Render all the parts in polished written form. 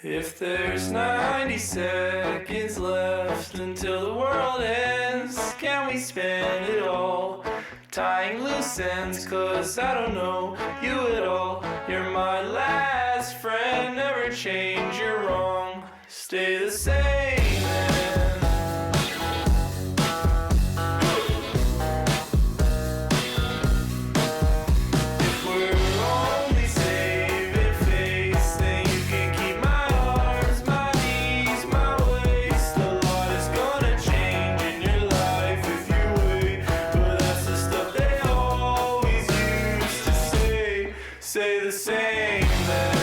If there's 90 seconds left until the world ends, can we spend it all tying loose ends? 'Cause I don't know you at all. You're my last friend, never change, you're wrong. Stay the same. Say the same then.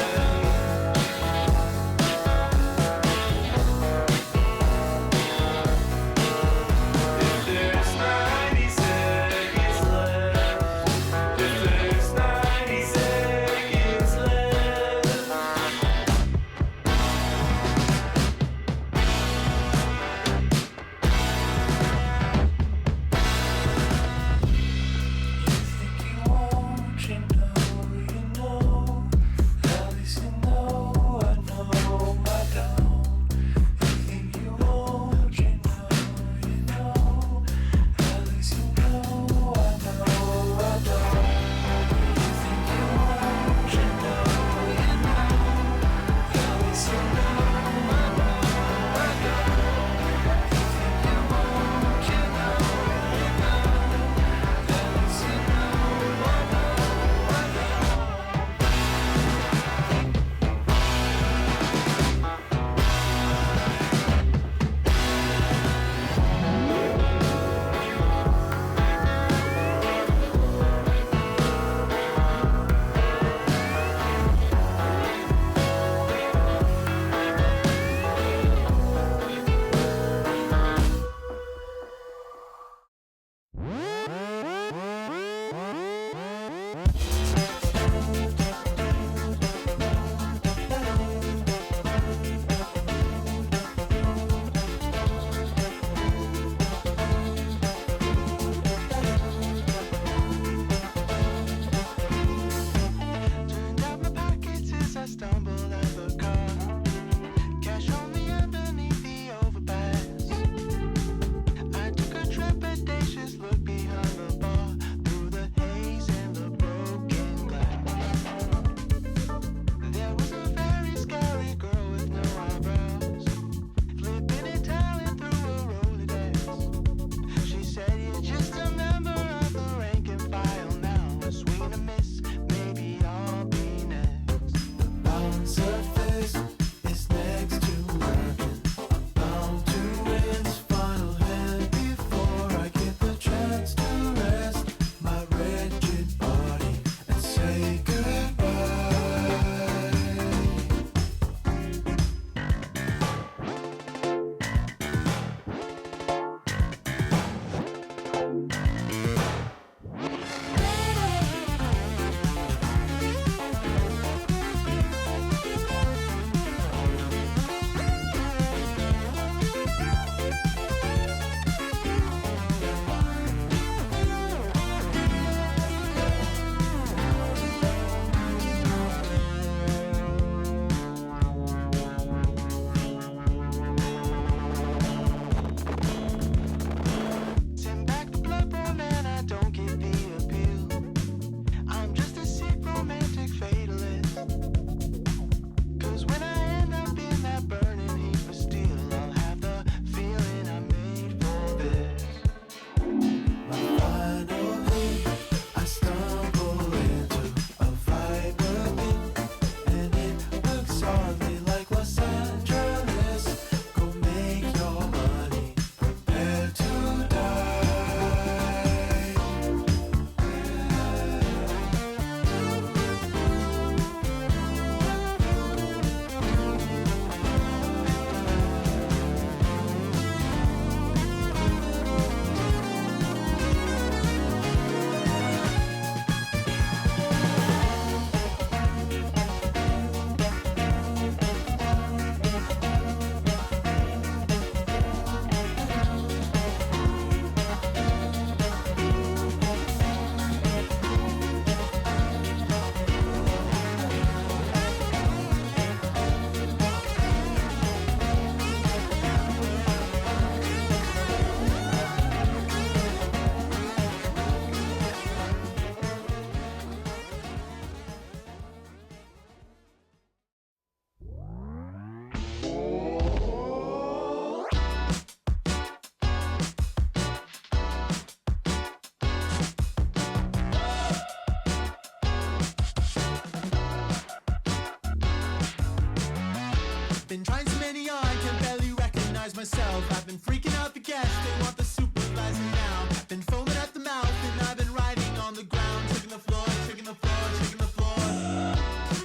Been trying so many on, can barely recognize myself. I've been freaking out the guests, they want the supervisor now. Been foaming at the mouth and I've been riding on the ground, shaking the floor, shaking the floor, shaking the floor.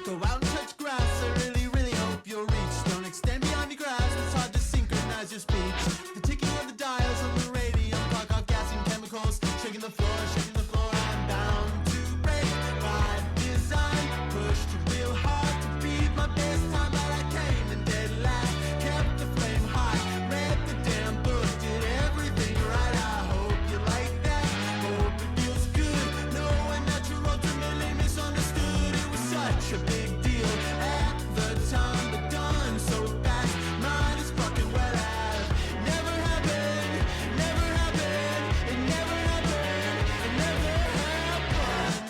Go out and touch grass, I really, really hope you'll reach. Don't extend beyond your grasp, it's hard to synchronize your speech. The ticking of the dials on the radio clock off gas and chemicals, shaking the floor, shaking the floor. I'm bound to break by design, pushed real hard to be my best time, but I came in dead last, kept the flame high, read the damn book, did everything right. I hope you like that, hope it feels good, knowing that you're ultimately misunderstood. It was such a big deal at the time, but done so fast, might as fucking well have never happened, never happened, it never happened, it never happened.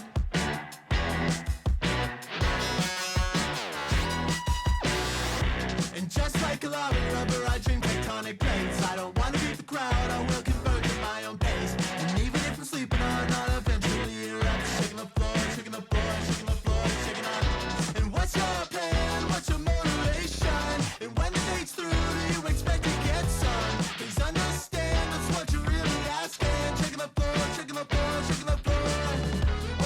And just like a lava rubber, I dream tectonic plates. I don't wanna beat the crowd, I will converge at my own pace. And even if I'm sleeping on, I'll eventually erupt, shaking the floor, shaking the floor, shaking the floor, shaking up. And what's your plan? What's your motivation? And when the date's through, do you expect to get some? Please understand, that's what you're really asking. Shaking the floor, shaking the floor, shaking the floor.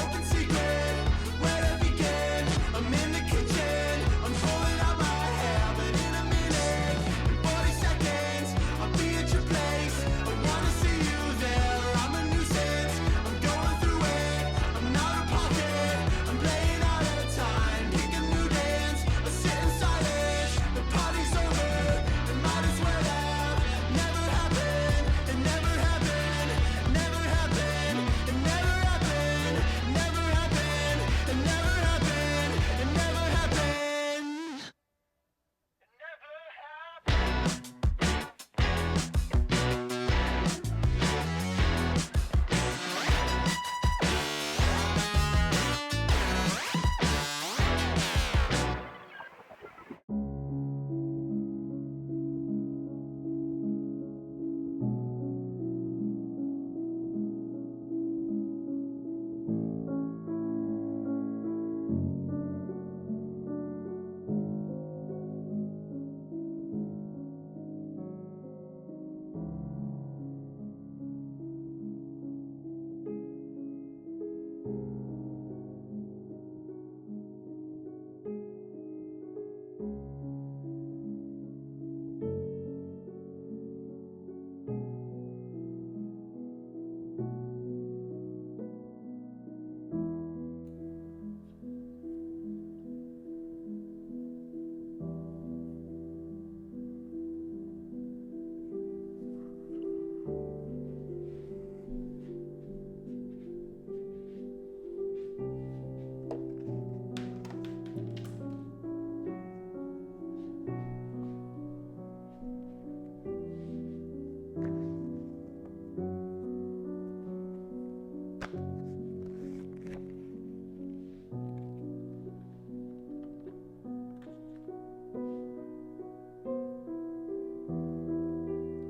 Open secret, where to begin? I'm in the kitchen, I'm pulling out my hair, but in a minute, in 40 seconds, I'll be at your place. I wanna see you there, I'm a nuisance, I'm going through it, I'm out of pocket, I'm playing out of time, pick a new dance, or sit in silence, the party's over, it might as well have never happened, it never happened, never happened, it never happened, never happened, it never happened, it never happened.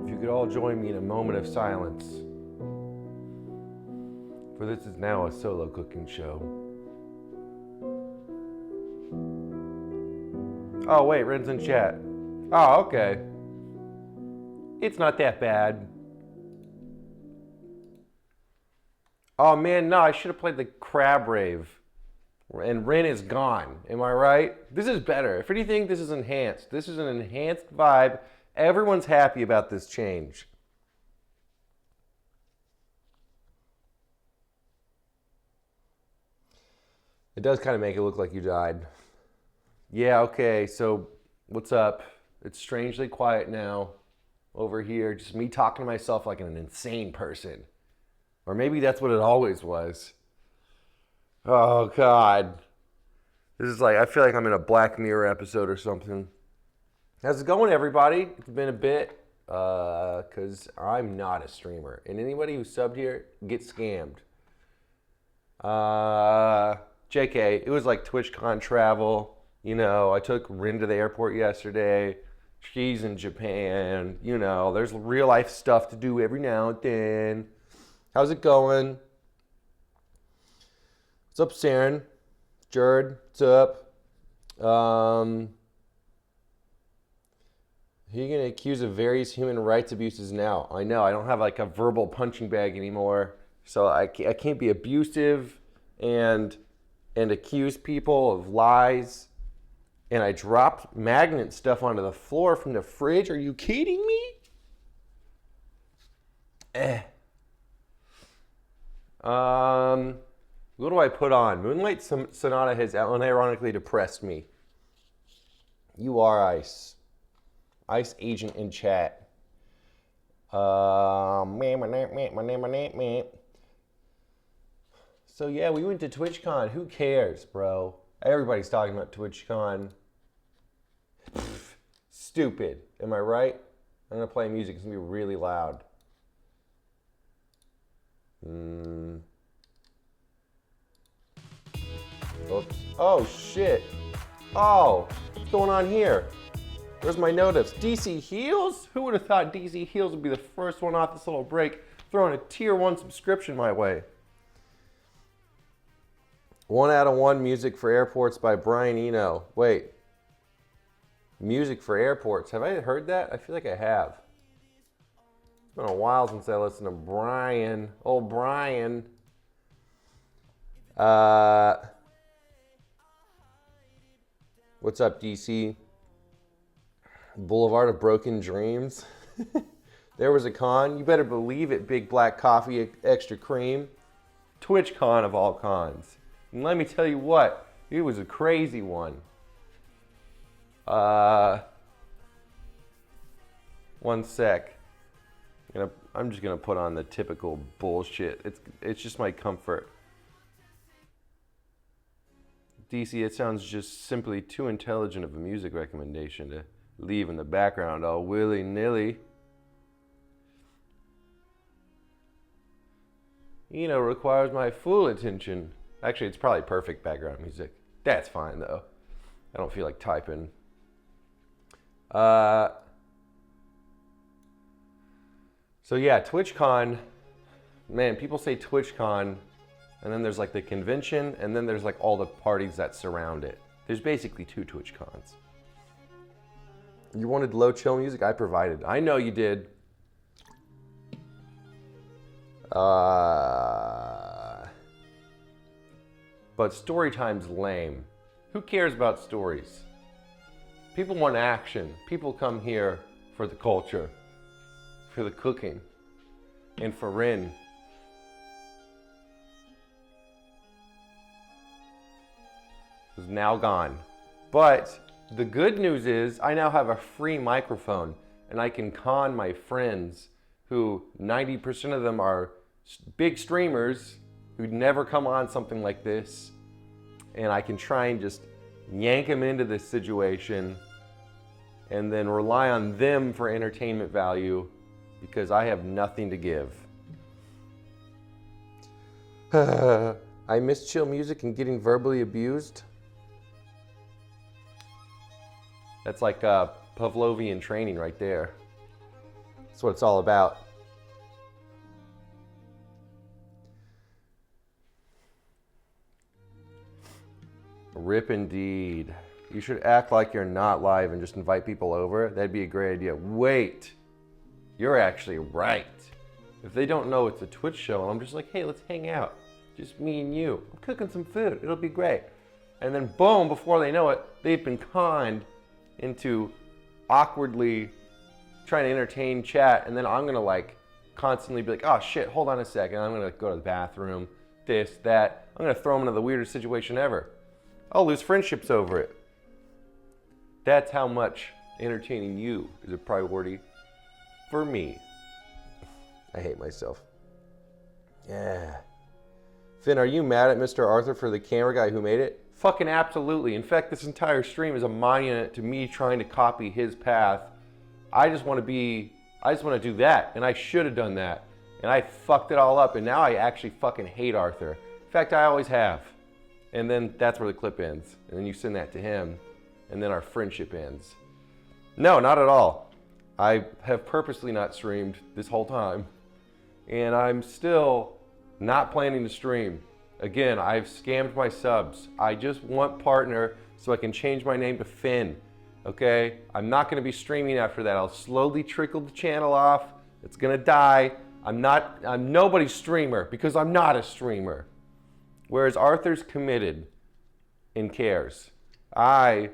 If you could all join me in a moment of silence, for this is now a solo cooking show. Oh wait, Ren's in chat. Oh, okay. It's not that bad. Oh man, no, I should have played the crab rave. And Ren is gone. Am I right? This is better. If anything, this is enhanced. This is an enhanced vibe. Everyone's happy about this change. It does kind of make it look like you died. Yeah, okay, so what's up? It's strangely quiet now over here. Just me talking to myself like an insane person. Or maybe that's what it always was. Oh, God. This is like, I feel like I'm in a Black Mirror episode or something. How's it going, everybody? It's been a bit, because I'm not a streamer. And anybody who subbed here gets scammed. JK, it was like TwitchCon travel. You know, I took Rin to the airport yesterday. She's in Japan. You know, there's real life stuff to do every now and then. How's it going? What's up, Saren? Jared, what's up? Who are you going to accuse of various human rights abuses now? I know, I don't have like a verbal punching bag anymore. So I can't be abusive and accuse people of lies. And I dropped magnet stuff onto the floor from the fridge. Are you kidding me? What do I put on? Moonlight Sonata has unironically depressed me. You are Ice. Ice agent in chat. So yeah, we went to TwitchCon. Who cares, bro? Everybody's talking about TwitchCon. Stupid. Am I right? I'm gonna play music. It's gonna be really loud. Oops. Oh shit. Oh, what's going on here? Where's my notice? DC Heels? Who would have thought DC Heels would be the first one off this little break, throwing a tier 1 subscription my way? 1 out of 1 music for airports by Brian Eno. Wait. Music for airports. Have I heard that? I feel like I have. It's been a while since I listened to Brian. Oh, Brian. What's up, DC? Boulevard of Broken Dreams. There was a con. You better believe it, Big Black Coffee Extra Cream. TwitchCon of all cons. And let me tell you what, it was a crazy one. One sec. I'm just gonna put on the typical bullshit. It's just my comfort. DC, it sounds just simply too intelligent of a music recommendation to leave in the background all willy-nilly. Requires my full attention. Actually, it's probably perfect background music. That's fine, though. I don't feel like typing. So yeah, TwitchCon. Man, people say TwitchCon, and then there's like the convention, and then there's like all the parties that surround it. There's basically 2 TwitchCons. You wanted low chill music? I provided. I know you did. But story time's lame. Who cares about stories? People want action. People come here for the culture, for the cooking, and for Rin. Who's now gone. But the good news is I now have a free microphone and I can con my friends who 90% of them are big streamers who'd never come on something like this, and I can try and just yank them into this situation and then rely on them for entertainment value because I have nothing to give. I miss chill music and getting verbally abused. That's like Pavlovian training right there. That's what it's all about. Rip indeed. You should act like you're not live and just invite people over. That'd be a great idea. Wait, you're actually right. If they don't know it's a Twitch show, and I'm just like, hey, let's hang out. Just me and you. I'm cooking some food. It'll be great. And then boom, before they know it, they've been conned into awkwardly trying to entertain chat, and then I'm gonna like constantly be like, oh shit, hold on a second, I'm gonna go to the bathroom, this, that. I'm gonna throw them into the weirdest situation ever. I'll lose friendships over it. That's how much entertaining you is a priority for me. I hate myself. Yeah. Finn, are you mad at Mr. Arthur for the camera guy who made it? Fucking absolutely. In fact, this entire stream is a monument to me trying to copy his path. I just want to do that, and I should have done that. And I fucked it all up, and now I actually fucking hate Arthur. In fact, I always have. And then that's where the clip ends. And then you send that to him, and then our friendship ends. No, not at all. I have purposely not streamed this whole time. And I'm still not planning to stream. Again, I've scammed my subs. I just want partner so I can change my name to Finn. okay? I'm not gonna be streaming after that. I'll slowly trickle the channel off. It's gonna die. I'm nobody's streamer because I'm not a streamer. Whereas Arthur's committed and cares. I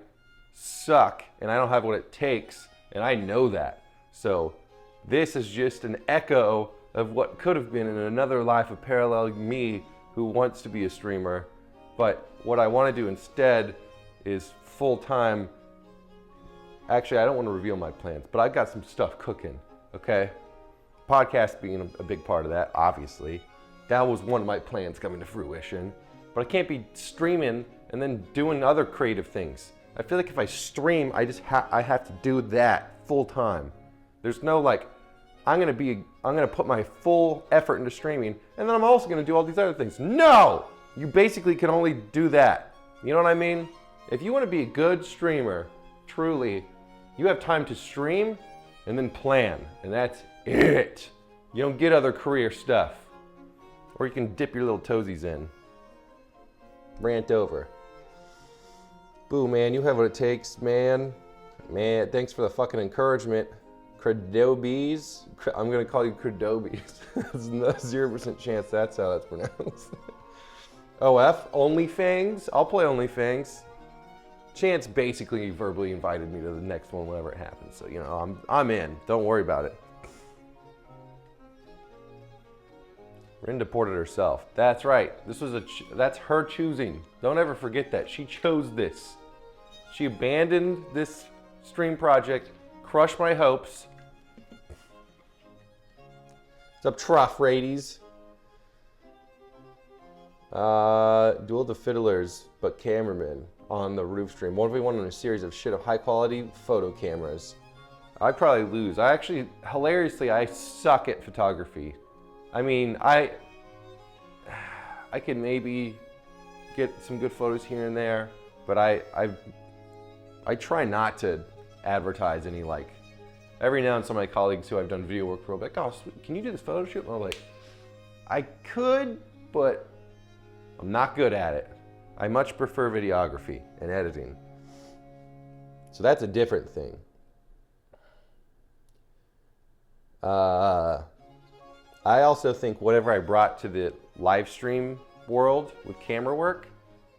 suck and I don't have what it takes, and I know that. So this is just an echo of what could have been in another life of parallel me who wants to be a streamer. But what I want to do instead is full-time. Actually, I don't want to reveal my plans, but I've got some stuff cooking, okay? Podcast being a big part of that, obviously. That was one of my plans coming to fruition. But I can't be streaming and then doing other creative things. I feel like if I stream, I have to do that full-time. There's no like, I'm gonna put my full effort into streaming, and then I'm also gonna do all these other things. No! You basically can only do that. You know what I mean? If you wanna be a good streamer, truly, you have time to stream and then plan, and that's it. You don't get other career stuff. Or you can dip your little toesies in. Rant over. Boo, man, you have what it takes, man. Man, thanks for the fucking encouragement. Credobes. I'm gonna call you Credobes. There's no 0% chance that's how that's pronounced. OF, OnlyFangs. I'll play OnlyFangs. Chance basically verbally invited me to the next one whenever it happens. So, you know, I'm in. Don't worry about it. Rin deported herself. That's right. This was that's her choosing. Don't ever forget that. She chose this. She abandoned this stream project, crushed my hopes. What's up, Truff Radies? Duel the Fiddlers, but cameramen on the roof stream. 1v1 on a series of shit of high quality photo cameras. I'd probably lose. Hilariously, I suck at photography. I mean, I could maybe get some good photos here and there, but I try not to advertise any, like, every now and some of my colleagues who I've done video work for will be like, oh, sweet, can you do this photo shoot? And I'm like, I could, but I'm not good at it. I much prefer videography and editing. So that's a different thing. I also think whatever I brought to the live stream world with camera work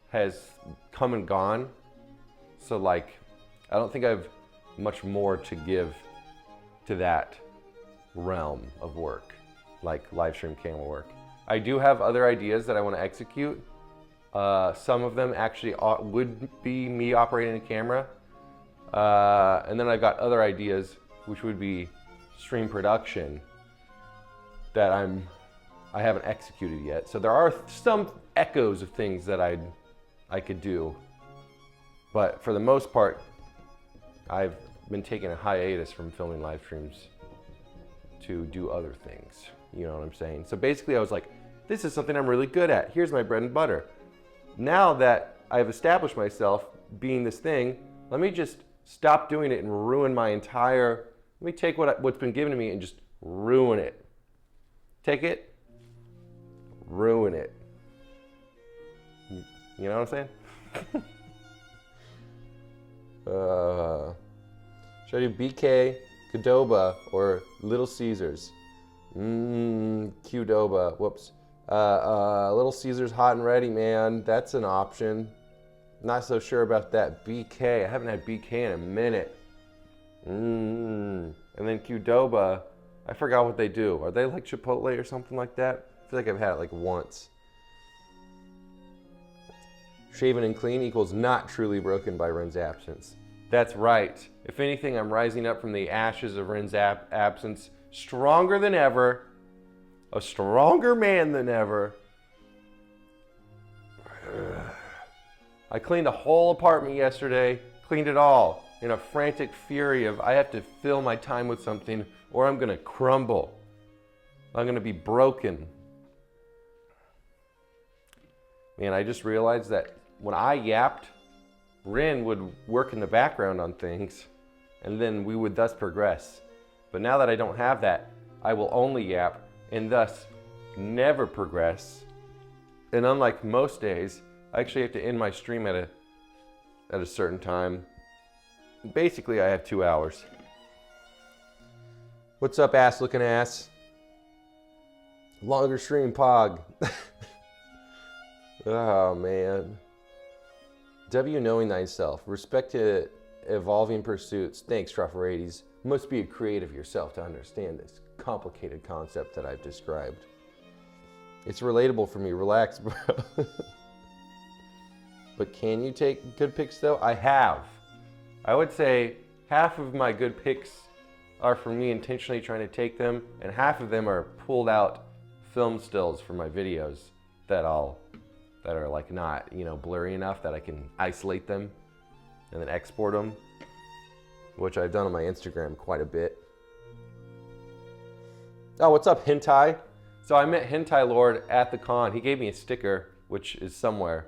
has come and gone. So like, I don't think I have much more to give to that realm of work, like live stream camera work. I do have other ideas that I want to execute. Some of them actually would be me operating a camera. And then I've got other ideas, which would be stream production, that I haven't executed yet. So there are some echoes of things that I could do. But for the most part, I've been taking a hiatus from filming live streams to do other things. You know what I'm saying? So basically I was like, this is something I'm really good at. Here's my bread and butter. Now that I've established myself being this thing, let me just stop doing it and ruin my entire, let me take what's been given to me and just ruin it. Take it, ruin it. You know what I'm saying? Should I do BK, Qdoba, or Little Caesars? Qdoba, whoops. Little Caesars hot and ready, man. That's an option. Not so sure about that. BK, I haven't had BK in a minute. And then Qdoba, I forgot what they do. Are they like Chipotle or something like that? I feel like I've had it like once. Shaven and clean equals not truly broken by Ren's absence. That's right. If anything, I'm rising up from the ashes of Ren's absence, stronger than ever, a stronger man than ever. I cleaned the whole apartment yesterday, cleaned it all in a frantic fury of I have to fill my time with something or I'm gonna crumble. I'm gonna be broken. Man, I just realized that when I yapped, Rin would work in the background on things and then we would thus progress. But now that I don't have that, I will only yap and thus never progress. And unlike most days, I actually have to end my stream at a certain time Basically, I have 2 hours. What's up, ass looking ass? Longer stream pog. Oh, man. W knowing thyself. Respect to evolving pursuits. Thanks, Truffer80s. Must be a creative yourself to understand this complicated concept that I've described. It's relatable for me. Relax, bro. But can you take good pics, though? I have. I would say half of my good pics are for me intentionally trying to take them, and half of them are pulled out film stills for my videos that are like not, you know, blurry enough that I can isolate them and then export them, which I've done on my Instagram quite a bit. Oh, what's up, Hentai? So I met Hentai Lord at the con. He gave me a sticker, which is somewhere,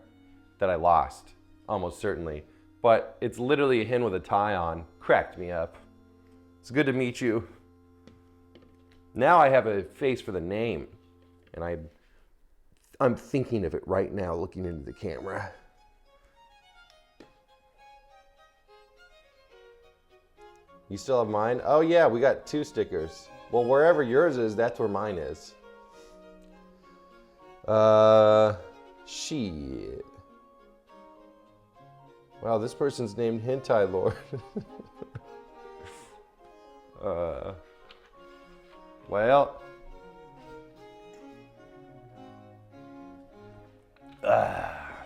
that I lost, almost certainly. But it's literally a hen with a tie on. Cracked me up. It's good to meet you. Now I have a face for the name, and I'm thinking of it right now, looking into the camera. You still have mine? Oh yeah, we got 2 stickers. Well, wherever yours is, that's where mine is. Shit. Wow, this person's named Hentai Lord. Well.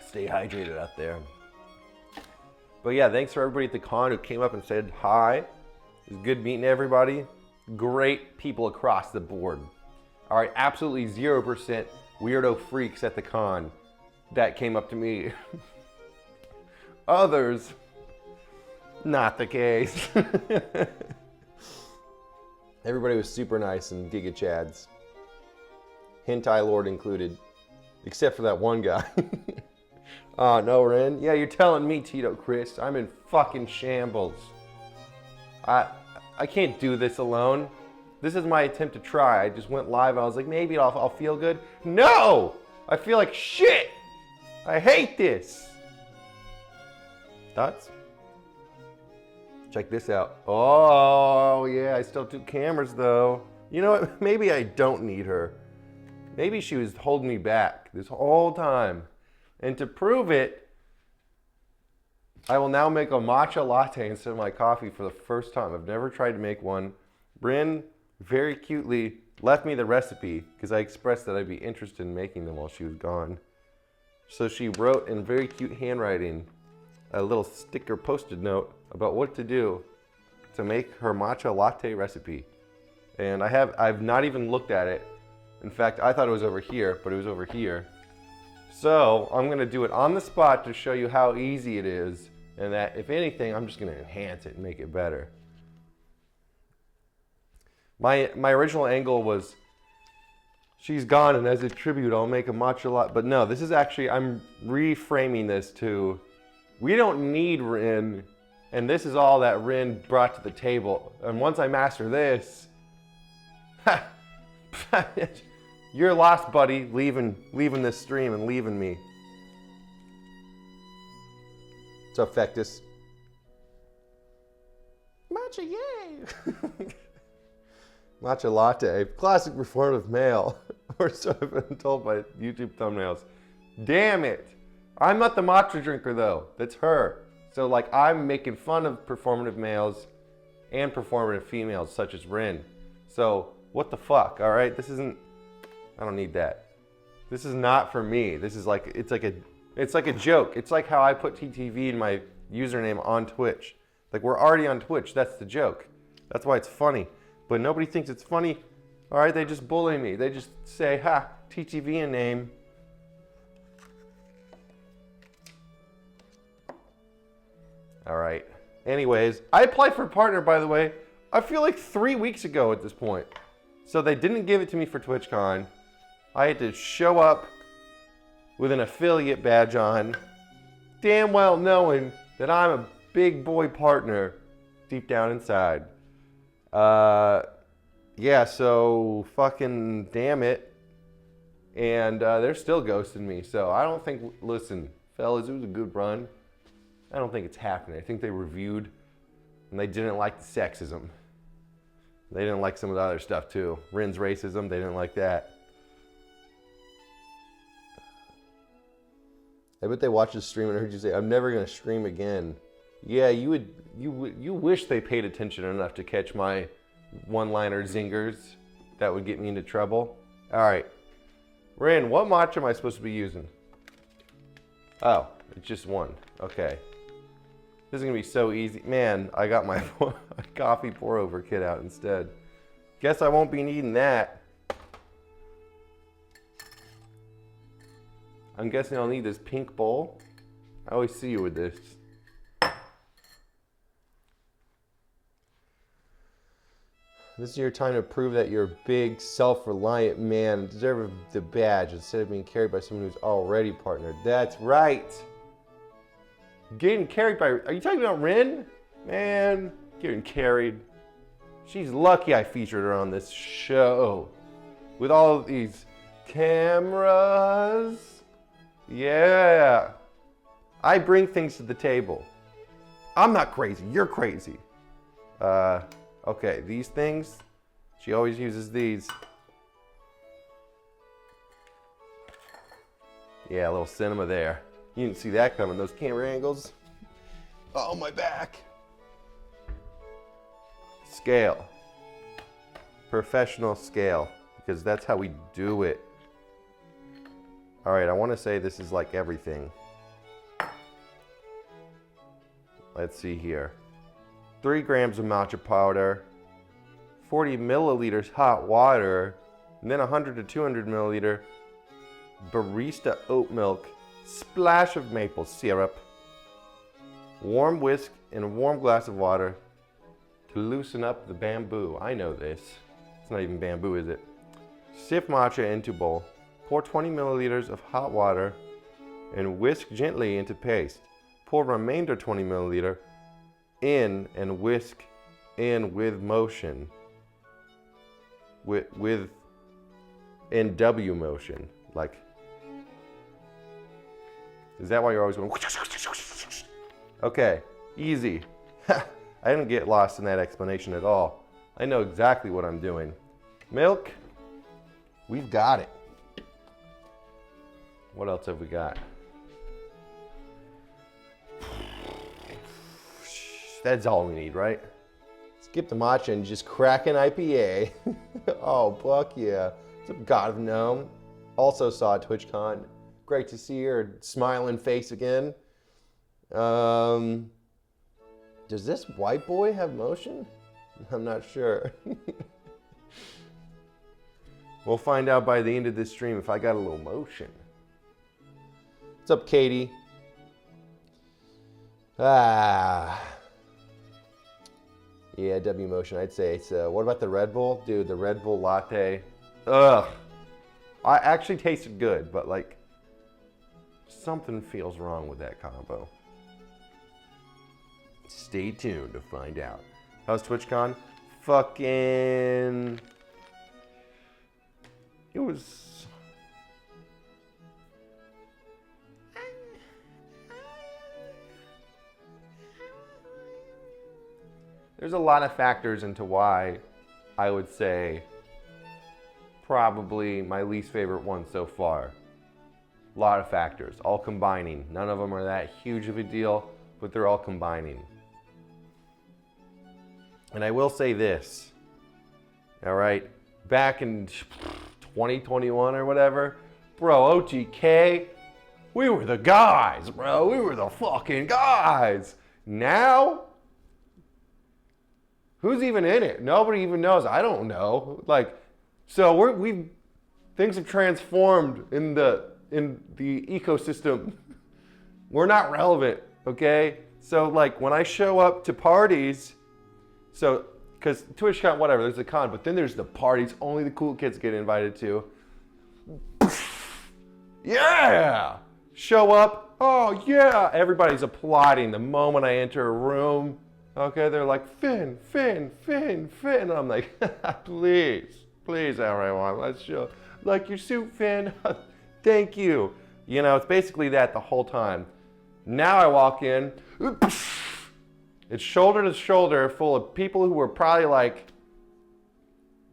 Stay hydrated out there. But yeah, thanks for everybody at the con who came up and said hi. It was good meeting everybody. Great people across the board. All right, absolutely 0% weirdo freaks at the con that came up to me. Others, not the case. Everybody was super nice and Giga Chads. Hentai Lord included. Except for that one guy. Oh, no, Ren. Yeah, you're telling me, Tito Chris. I'm in fucking shambles. I can't do this alone. This is my attempt to try. I just went live. I was like, maybe I'll feel good. No! I feel like shit! I hate this! Thoughts? Check this out. Oh, yeah, I still have 2 cameras, though. You know what? Maybe I don't need her. Maybe she was holding me back this whole time. And to prove it, I will now make a matcha latte instead of my coffee for the first time. I've never tried to make one. Bryn very cutely left me the recipe because I expressed that I'd be interested in making them while she was gone. So she wrote in very cute handwriting a little sticker post-it note about what to do to make her matcha latte recipe. And I've not even looked at it. In fact, I thought it was over here, but it was over here. So I'm gonna do it on the spot to show you how easy it is, and that if anything, I'm just gonna enhance it and make it better. My original angle was, she's gone, and as a tribute, I'll make a matcha latte. But no, this is actually, I'm reframing this to, we don't need Rin, and this is all that Rin brought to the table. And once I master this, you're lost, buddy, leaving this stream and leaving me. What's up, Fectus? Matcha, yay! Matcha latte, classic performative male, or so I've been told by YouTube thumbnails. Damn it! I'm not the matcha drinker though, that's her. So like I'm making fun of performative males and performative females such as Rin. So what the fuck, all right? This isn't, I don't need that. This is not for me. This is like, it's like a joke. It's like how I put TTV in my username on Twitch. Like we're already on Twitch, that's the joke. That's why it's funny. But nobody thinks it's funny. All right, they just bully me. They just say, ha, TTV a name. All right. Anyways, I applied for a partner, by the way, I feel like 3 weeks ago at this point. So they didn't give it to me for TwitchCon. I had to show up with an affiliate badge on, damn well knowing that I'm a big boy partner deep down inside. Yeah, so fucking damn it. And they're still ghosting me. So I don't think, listen, fellas, it was a good run. I don't think it's happening. I think they reviewed And they didn't like the sexism. They didn't like some of the other stuff too. Rin's racism, they didn't like that. I bet they watched the stream and heard you say, I'm never gonna stream again. Yeah, you wish they paid attention enough to catch my one-liner zingers that would get me into trouble. All right, Rin, what matcha am I supposed to be using? Oh, it's just one, okay. This is gonna be so easy. Man, I got my coffee pour over kit out instead. Guess I won't be needing that. I'm guessing I'll need this pink bowl. I always see you with this. This is your time to prove that you're a big, self-reliant man and deserve the badge instead of being carried by someone who's already partnered. That's right. Getting carried by, are you talking about Rin? Man, getting carried. She's lucky I featured her on this show. With all of these cameras. Yeah. I bring things to the table. I'm not crazy, you're crazy. Okay, these things, she always uses these. Yeah, a little cinema there. You didn't see that coming, those camera angles. Oh, my back. Scale. Professional scale, because that's how we do it. All right, I want to say this is like everything. Let's see here. 3 grams of matcha powder, 40 milliliters hot water, and then 100 to 200 milliliter barista oat milk, splash of maple syrup, warm whisk in a warm glass of water to loosen up the bamboo. I know this. It's not even bamboo, is it? Sift matcha into bowl. Pour 20 milliliters of hot water and whisk gently into paste. Pour remainder 20 milliliter in and whisk in with motion. With NW motion. Like, is that why you're always going? Okay, easy. I didn't get lost in that explanation at all. I know exactly what I'm doing. Milk, we've got it. What else have we got? That's all we need, right? Skip the matcha and just crack an IPA. Oh, fuck yeah. What's up, God of Gnome? Also saw TwitchCon. Great to see your smiling face again. Does this white boy have motion? I'm not sure. We'll find out by the end of this stream if I got a little motion. What's up, Katie? Yeah, W motion, I'd say. So, what about the Red Bull? Dude, the Red Bull latte. Ugh. I actually tasted good, but like, something feels wrong with that combo. Stay tuned to find out. How's TwitchCon? Fucking... It was... There's a lot of factors into why I would say probably my least favorite one so far. A lot of factors, all combining. None of them are that huge of a deal, but they're all combining. And I will say this, all right, back in 2021 or whatever, bro, OTK, we were the guys, bro. We were the fucking guys. Now, who's even in it? Nobody even knows. I don't know. Like, so things have transformed in the ecosystem. We're not relevant, okay? So like when I show up to parties, so because TwitchCon, whatever, there's a con, but then there's the parties only the cool kids get invited to. Yeah! Show up, oh yeah! Everybody's applauding the moment I enter a room. Okay, they're like, Finn, Finn, Finn, Finn. And I'm like, please, everyone, let's show. Like your suit, Finn. Thank you. You know, it's basically that the whole time. Now I walk in, It's shoulder to shoulder full of people who were probably like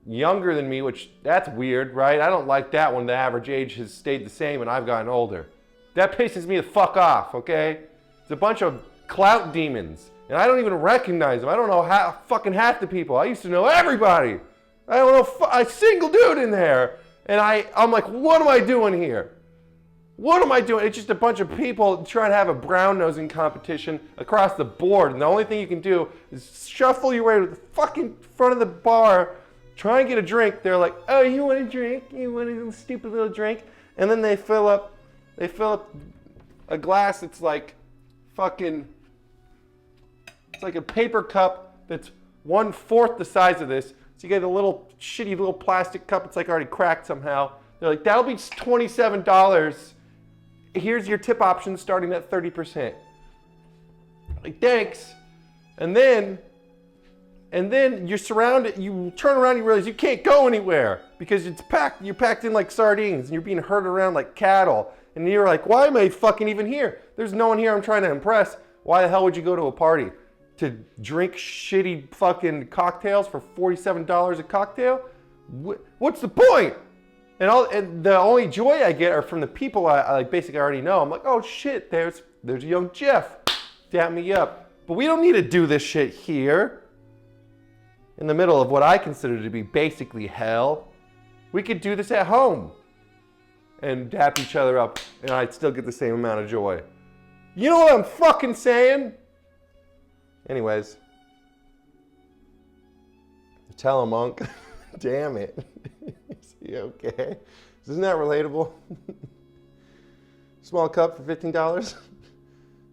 younger than me, which that's weird, right? I don't like that when the average age has stayed the same and I've gotten older. That pisses me the fuck off, okay? It's a bunch of clout demons, and I don't even recognize them. I don't know how fucking half the people. I used to know everybody. I don't know a single dude in there, and I'm like, what am I doing here? What am I doing? It's just a bunch of people trying to have a brown nosing competition across the board, and the only thing you can do is shuffle your way to the fucking front of the bar, try and get a drink. They're like, oh, you want a drink? You want a stupid little drink? And then they fill up a glass that's like fucking, it's like a paper cup that's 1/4 the size of this. So you get a little shitty little plastic cup. It's like already cracked somehow. They're like, that'll be $27. Here's your tip option starting at 30%. Like, thanks. And then you're surrounded, you turn around and you realize you can't go anywhere because it's packed, you're packed in like sardines and you're being herded around like cattle. And you're like, why am I fucking even here? There's no one here I'm trying to impress. Why the hell would you go to a party? To drink shitty fucking cocktails for $47 a cocktail? What's the point? And the only joy I get are from the people I like basically already know. I'm like, oh shit, there's young Jeff. Dap me up. But we don't need to do this shit here. In the middle of what I consider to be basically hell. We could do this at home. And dap each other up, and I'd still get the same amount of joy. You know what I'm fucking saying? Anyways. Tell a monk. Damn it. Is he okay? Isn't that relatable? Small cup for $15?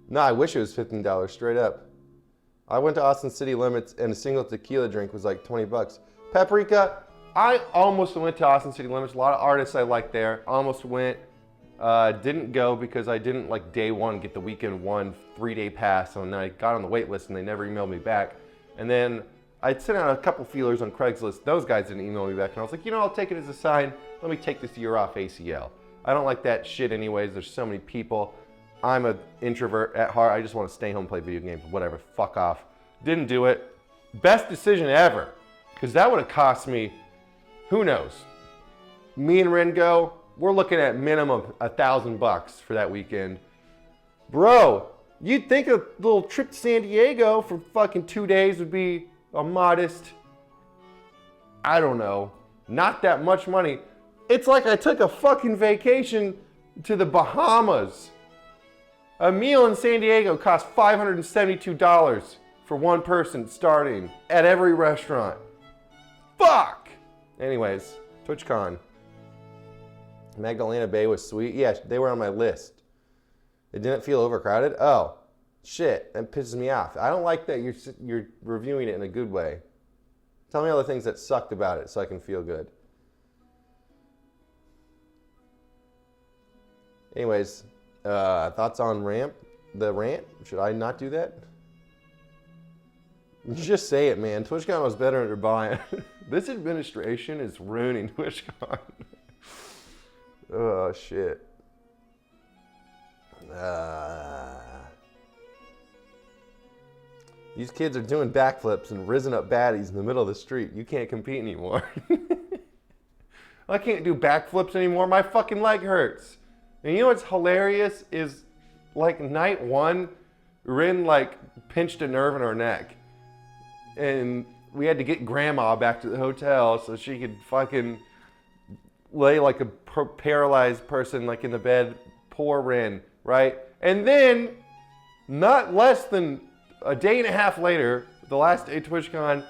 No, I wish it was $15 straight up. I went to Austin City Limits and a single tequila drink was like $20. Paprika, I almost went to Austin City Limits. A lot of artists I like there. Almost went. Didn't go because I didn't like day one get the weekend one 3-day pass. And then I got on the wait list and they never emailed me back. And then I'd sent out a couple feelers on Craigslist. Those guys didn't email me back. And I was like, you know, I'll take it as a sign. Let me take this year off ACL. I don't like that shit anyways. There's so many people. I'm an introvert at heart. I just want to stay home, play video games, whatever. Fuck off. Didn't do it. Best decision ever. Because that would have cost me, who knows? Me and Rengo, we're looking at minimum $1,000 for that weekend. Bro, you'd think a little trip to San Diego for fucking 2 days would be a modest, I don't know, not that much money. It's like I took a fucking vacation to the Bahamas. A meal in San Diego costs $572 for one person starting at every restaurant. Fuck! Anyways, TwitchCon. Magdalena Bay was sweet. Yeah, they were on my list. It didn't feel overcrowded? Oh, shit, that pisses me off. I don't like that you're reviewing it in a good way. Tell me all the things that sucked about it so I can feel good. Anyways, thoughts on the rant? Should I not do that? Just say it, man. TwitchCon was better under Bayern. This administration is ruining TwitchCon. Oh, shit. These kids are doing backflips and risen up baddies in the middle of the street. You can't compete anymore. I can't do backflips anymore. My fucking leg hurts. And you know what's hilarious is, like, night one, Rin, like, pinched a nerve in her neck. And we had to get grandma back to the hotel so she could fucking lay like a paralyzed person, like, in the bed. Poor Rin, right? And then, not less than a day and a half later, the last day of TwitchCon,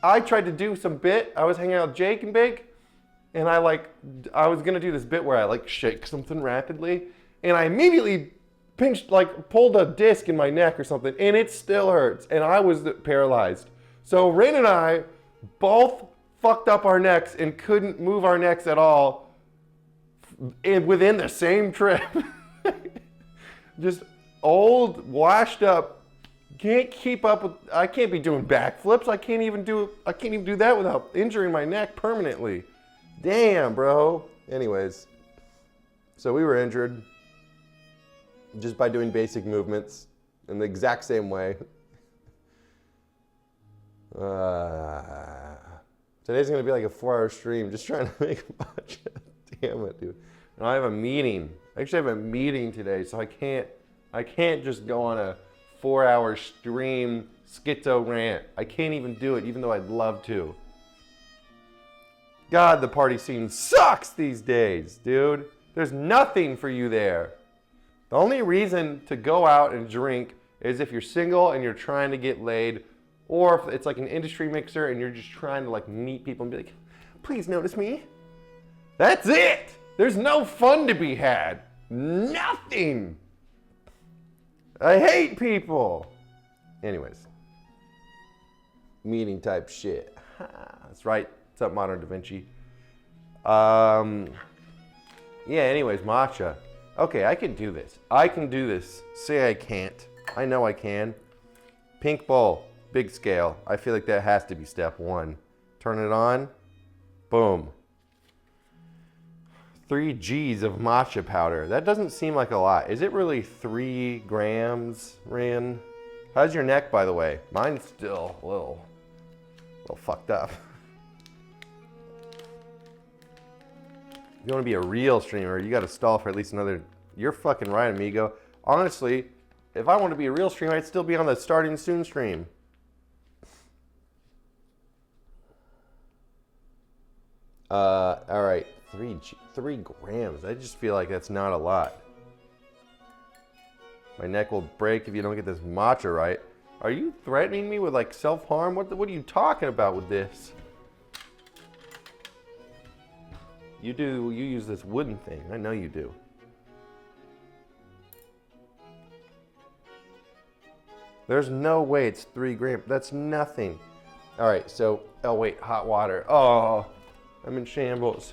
I tried to do some bit. I was hanging out with Jake and Big. And I was gonna do this bit where I like shake something rapidly, and I immediately pulled a disc in my neck or something, and it still hurts, and I was paralyzed. So Rin and I both fucked up our necks and couldn't move our necks at all within the same trip. Just old, washed up, can't keep up with, I can't be doing backflips. I can't even do that without injuring my neck permanently. Damn, bro. Anyways, so we were injured just by doing basic movements in the exact same way. Today's gonna be like a 4-hour stream just trying to make a bunch of, damn it, dude. And I have a meeting. I actually have a meeting today, so I can't just go on a 4-hour stream schizo rant. I can't even do it, even though I'd love to. God, the party scene sucks these days, dude. There's nothing for you there. The only reason to go out and drink is if you're single and you're trying to get laid, or if it's like an industry mixer and you're just trying to like meet people and be like, please notice me. That's it. There's no fun to be had. Nothing. I hate people. Anyways. Meeting type shit. That's right. What's up, Modern Da Vinci? Yeah, anyways, matcha. Okay, I can do this. I can do this. Say I can't. I know I can. Pink bowl, big scale. I feel like that has to be step one. Turn it on. Boom. 3 G's of matcha powder. That doesn't seem like a lot. Is it really 3 grams, Rin? How's your neck, by the way? Mine's still a little fucked up. If you want to be a real streamer, you got to stall for at least another... You're fucking right, amigo. Honestly, if I want to be a real streamer, I'd still be on the starting soon stream. All right, 3 grams. I just feel like that's not a lot. My neck will break if you don't get this matcha right. Are you threatening me with like self-harm? What are you talking about with this? You use this wooden thing. I know you do. There's no way it's 3 grams. That's nothing. All right, so, oh wait, hot water. Oh, I'm in shambles.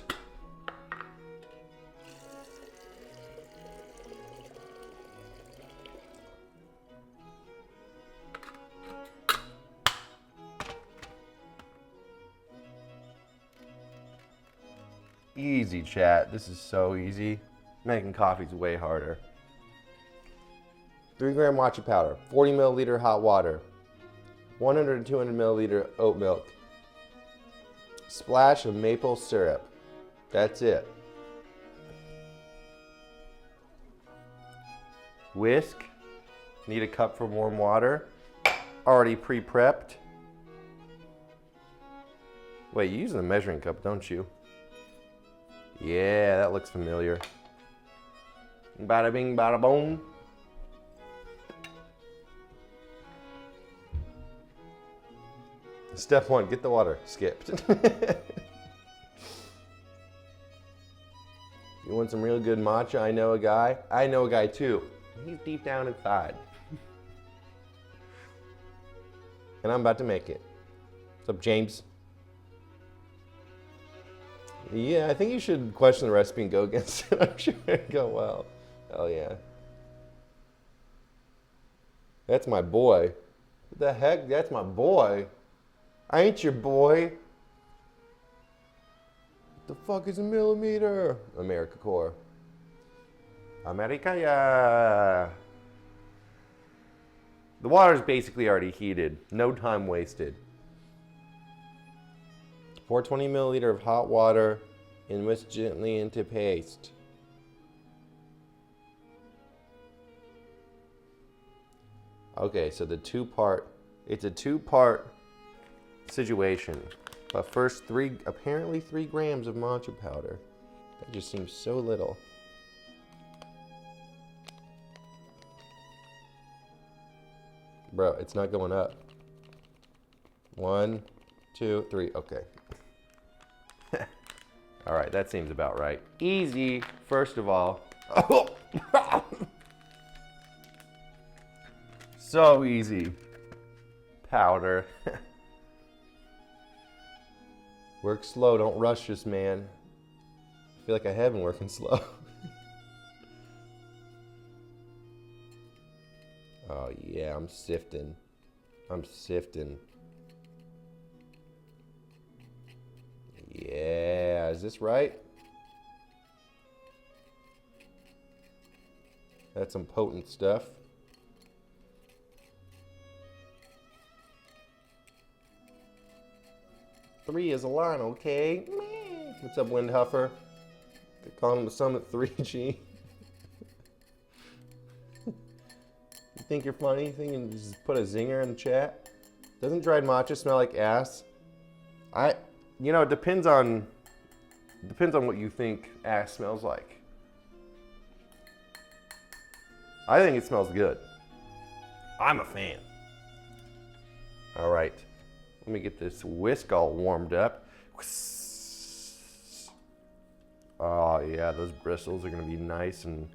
Easy, chat. This is so easy. Making coffee's way harder. 3 gram matcha powder, 40 milliliter hot water, 100 to 200 milliliter oat milk, splash of maple syrup. That's it. Whisk. Need a cup for warm water. Already pre-prepped. Wait, you're using a measuring cup, don't you? Yeah, that looks familiar. Bada bing, bada boom. Step 1, get the water. Skipped. You want some real good matcha? I know a guy. I know a guy too. He's deep down inside. And I'm about to make it. What's up, James? Yeah, I think you should question the recipe and go against it. I'm sure it'd go well. Hell yeah. That's my boy. What the heck? That's my boy. I ain't your boy. What the fuck is a millimeter? America Core. America, yeah. The water's basically already heated. No time wasted. Pour 20 milliliter of hot water and whisk gently into paste. Okay, so it's a two-part situation. But first, apparently 3 grams of matcha powder. That just seems so little. Bro, it's not going up. 1, 2, 3, okay. All right, that seems about right. Easy, first of all. So easy. Powder. Work slow, don't rush this, man. I feel like I have been working slow. Oh yeah, I'm sifting. Yeah, is this right? That's some potent stuff. 3 is a line, okay? What's up, Windhuffer? They're calling him the Summit 3G. You think you're funny? You think you can just put a zinger in the chat? Doesn't dried matcha smell like ass? It depends on what you think ass smells like. I think it smells good. I'm a fan. All right, let me get this whisk all warmed up. Oh yeah, those bristles are gonna be nice and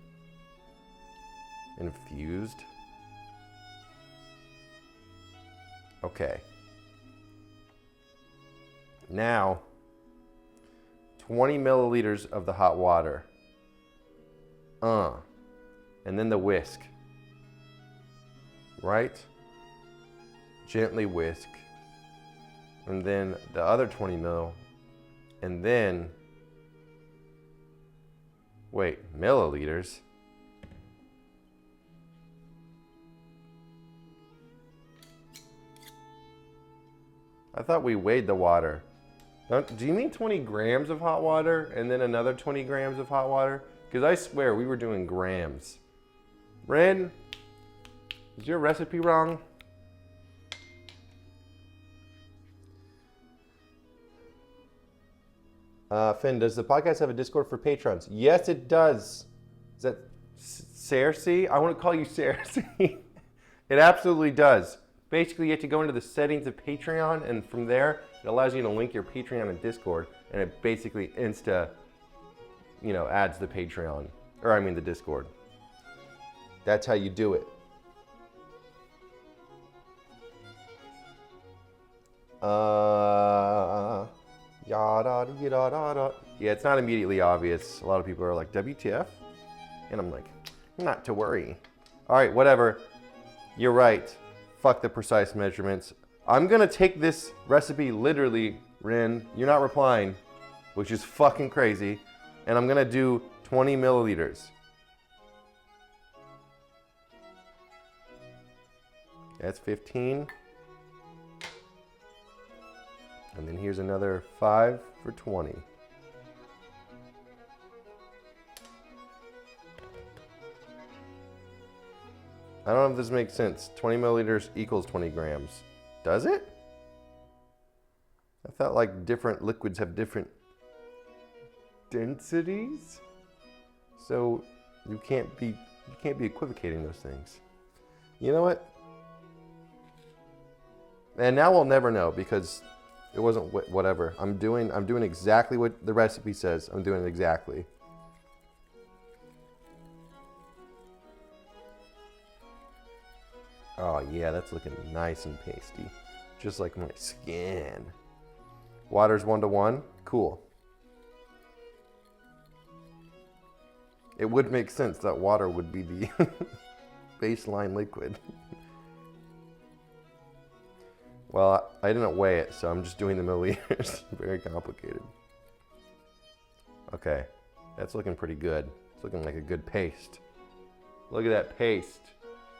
infused. Okay. Now, 20 milliliters of the hot water. And then the whisk. Right? Gently whisk. And then the other 20 mil. And then, wait, milliliters? I thought we weighed the water. Do you mean 20 grams of hot water and then another 20 grams of hot water? Because I swear we were doing grams. Ren, is your recipe wrong? Finn, does the podcast have a Discord for patrons? Yes, it does. Is that Cersei? I want to call you Cersei. It absolutely does. Basically, you have to go into the settings of Patreon, and from there, it allows you to link your Patreon and Discord, and it basically adds the Patreon, the Discord. That's how you do it. Yeah, it's not immediately obvious. A lot of people are like, WTF? And I'm like, not to worry. All right, whatever. You're right. Fuck the precise measurements. I'm gonna take this recipe literally, Rin. You're not replying, which is fucking crazy. And I'm gonna do 20 milliliters. That's 15. And then here's another 5 for 20. I don't know if this makes sense. 20 milliliters equals 20 grams. Does it? I thought like different liquids have different densities. So you can't be equivocating those things. You know what? And now we'll never know because it wasn't whatever. I'm doing exactly what the recipe says. I'm doing it exactly. Oh yeah, that's looking nice and pasty. Just like my skin. Water's 1:1. Cool. It would make sense that water would be the baseline liquid. Well, I didn't weigh it, so I'm just doing the milliliters. Very complicated. Okay, that's looking pretty good. It's looking like a good paste. Look at that paste.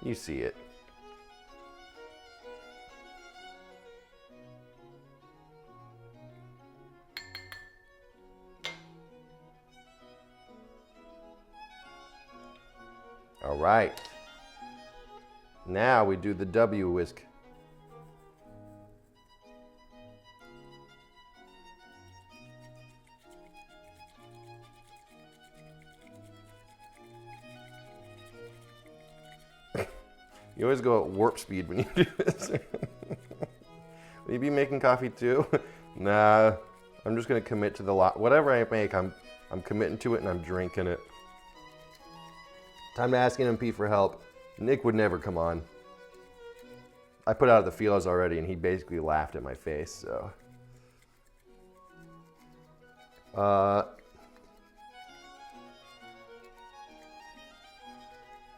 You see it. All right. Now we do the W whisk. You always go at warp speed when you do this. Will you be making coffee too? Nah, I'm just gonna commit to the lot. Whatever I make, I'm committing to it and I'm drinking it. Time to ask NMP for help. Nick would never come on. I put out the feelers already and he basically laughed at my face, so.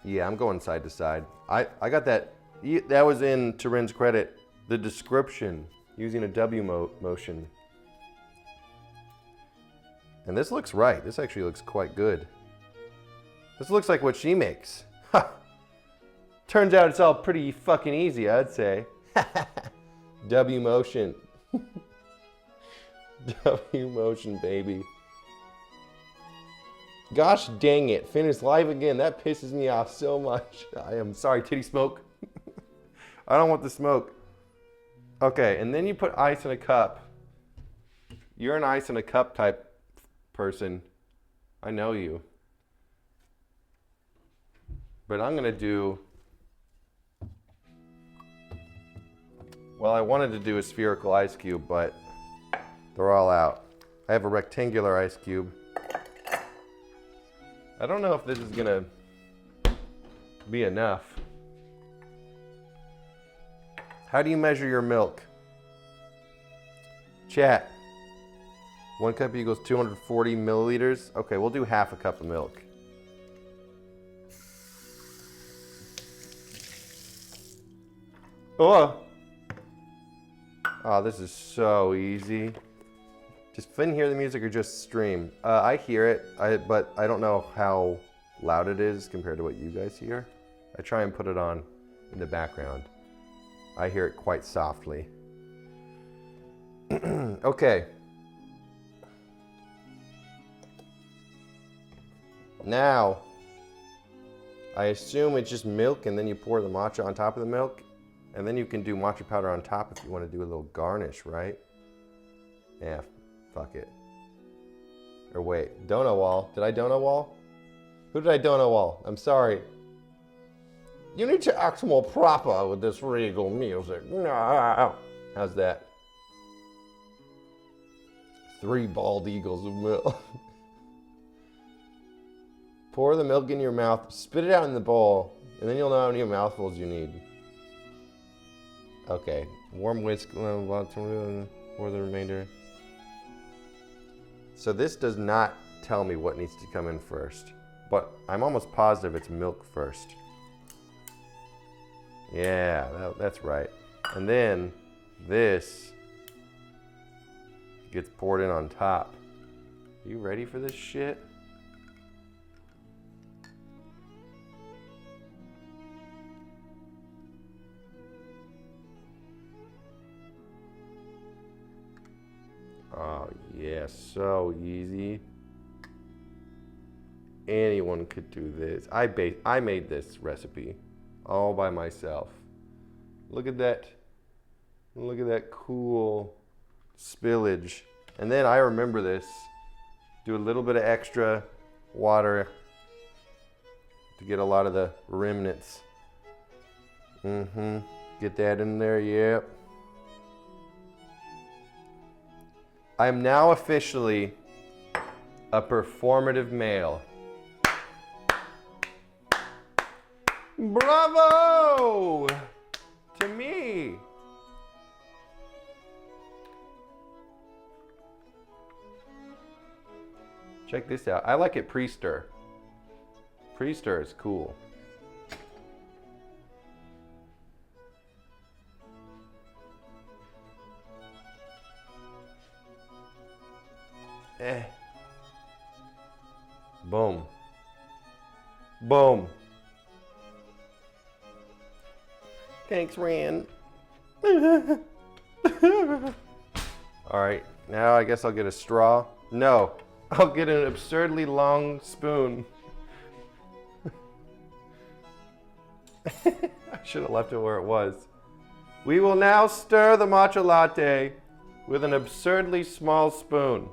Yeah, I'm going side to side. I got that. That was in Turin's credit. The description using a W motion. And this looks right. This actually looks quite good. This looks like what she makes. Ha! Turns out it's all pretty fucking easy, I'd say. W motion. W motion, baby. Gosh dang it. Finn is live again. That pisses me off so much. I am sorry, titty smoke. I don't want the smoke. Okay, and then you put ice in a cup. You're an ice in a cup type person. I know you. But I'm gonna do, well, I wanted to do a spherical ice cube, but they're all out. I have a rectangular ice cube. I don't know if this is gonna be enough. How do you measure your milk? Chat. 1 cup equals 240 milliliters. Okay, we'll do half a cup of milk. Oh, this is so easy. Does Finn hear the music or just stream? I hear it, but I don't know how loud it is compared to what you guys hear. I try and put it on in the background. I hear it quite softly. Okay. Now, I assume it's just milk and then you pour the matcha on top of the milk. And then you can do matcha powder on top if you want to do a little garnish, right? Yeah, fuck it. Or wait, dono wall. Did I dono wall? Who did I dono wall? I'm sorry. You need to act more proper with this regal music. No. How's that? 3 bald eagles of milk. Pour the milk in your mouth, spit it out in the bowl, and then you'll know how many mouthfuls you need. Okay, warm whisk, pour the remainder. So this does not tell me what needs to come in first, but I'm almost positive it's milk first. Yeah, that's right. And then this gets poured in on top. Are you ready for this shit? Oh yeah, so easy. Anyone could do this. I made this recipe all by myself. Look at that. Look at that cool spillage. And then I remember this. Do a little bit of extra water to get a lot of the remnants. Get that in there, yep. I am now officially a performative male. Bravo to me. Check this out. I like it pre-stir. Pre-stir is cool. Boom. Boom. Thanks, Rand. All right, now I guess I'll get a straw. No, I'll get an absurdly long spoon. I should have left it where it was. We will now stir the matcha latte with an absurdly small spoon.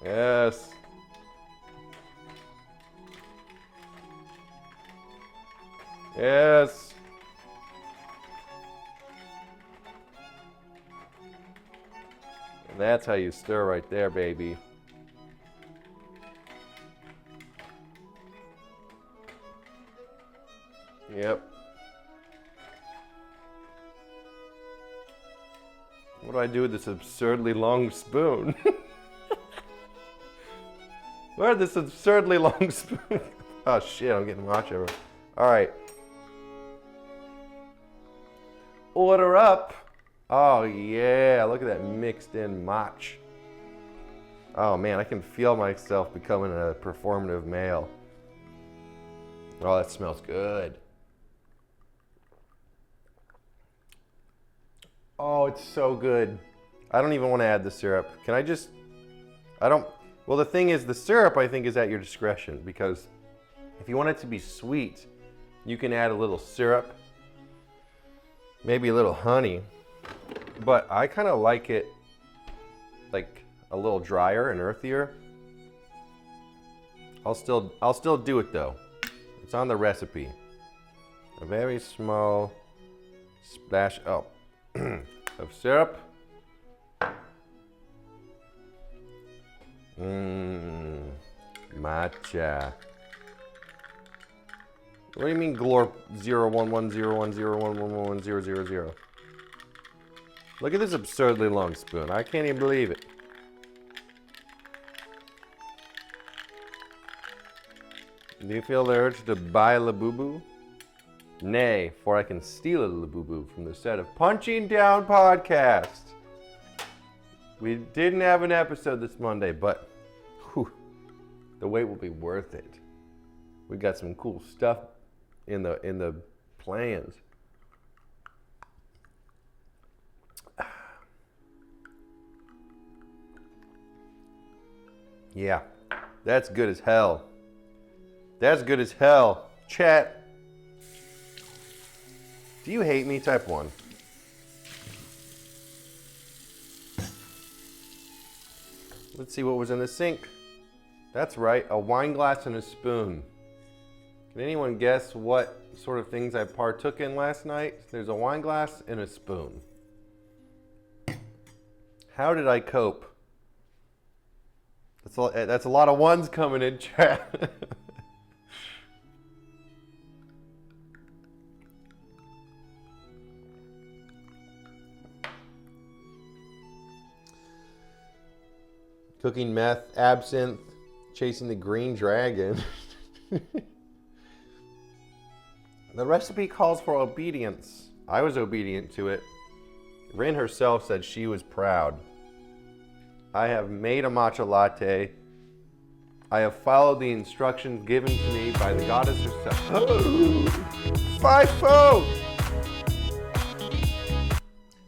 Yes. Yes. And that's how you stir right there, baby. Yep. What do I do with this absurdly long spoon? Where this absurdly long spoon? Oh shit, I'm getting matcha everywhere. All right. Order up. Oh yeah, look at that mixed in match. Oh man, I can feel myself becoming a performative male. Oh, that smells good. Oh, it's so good. I don't even want to add the syrup. Can I just, well, the thing is, the syrup I think is at your discretion, because if you want it to be sweet, you can add a little syrup, maybe a little honey, but I kind of like it like a little drier and earthier. I'll still do it though. It's on the recipe. A very small splash of syrup. Matcha. What do you mean glorp 0110101011000? Look at this absurdly long spoon. I can't even believe it. Do you feel the urge to buy a Labubu? Nay, for I can steal a Labubu from the set of Punching Down Podcast. We didn't have an episode this Monday, but whew, the wait will be worth it. We got some cool stuff in the plans. Yeah, that's good as hell. That's good as hell. Chat, do you hate me? Type 1. Let's see what was in the sink. That's right, a wine glass and a spoon. Can anyone guess what sort of things I partook in last night? There's a wine glass and a spoon. How did I cope? That's a lot of ones coming in, chat. Cooking meth, absinthe, chasing the green dragon. The recipe calls for obedience. I was obedient to it. Rin herself said she was proud. I have made a matcha latte. I have followed the instructions given to me by the goddess herself. FIFO!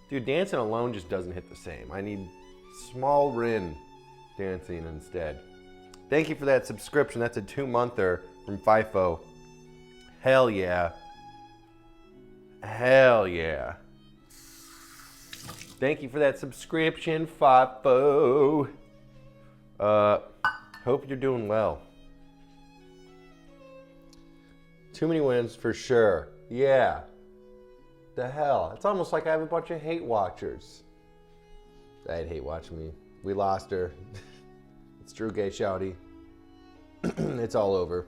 Dude, dancing alone just doesn't hit the same. I need small Rin dancing instead. Thank you for that subscription. That's a 2-monther from FIFO. Hell yeah. Hell yeah. Thank you for that subscription, FIFO. Hope you're doing well. Too many wins for sure. Yeah. The hell. It's almost like I have a bunch of hate watchers. I'd hate watching me. We lost her. It's Drew Gay Shouty. It's all over.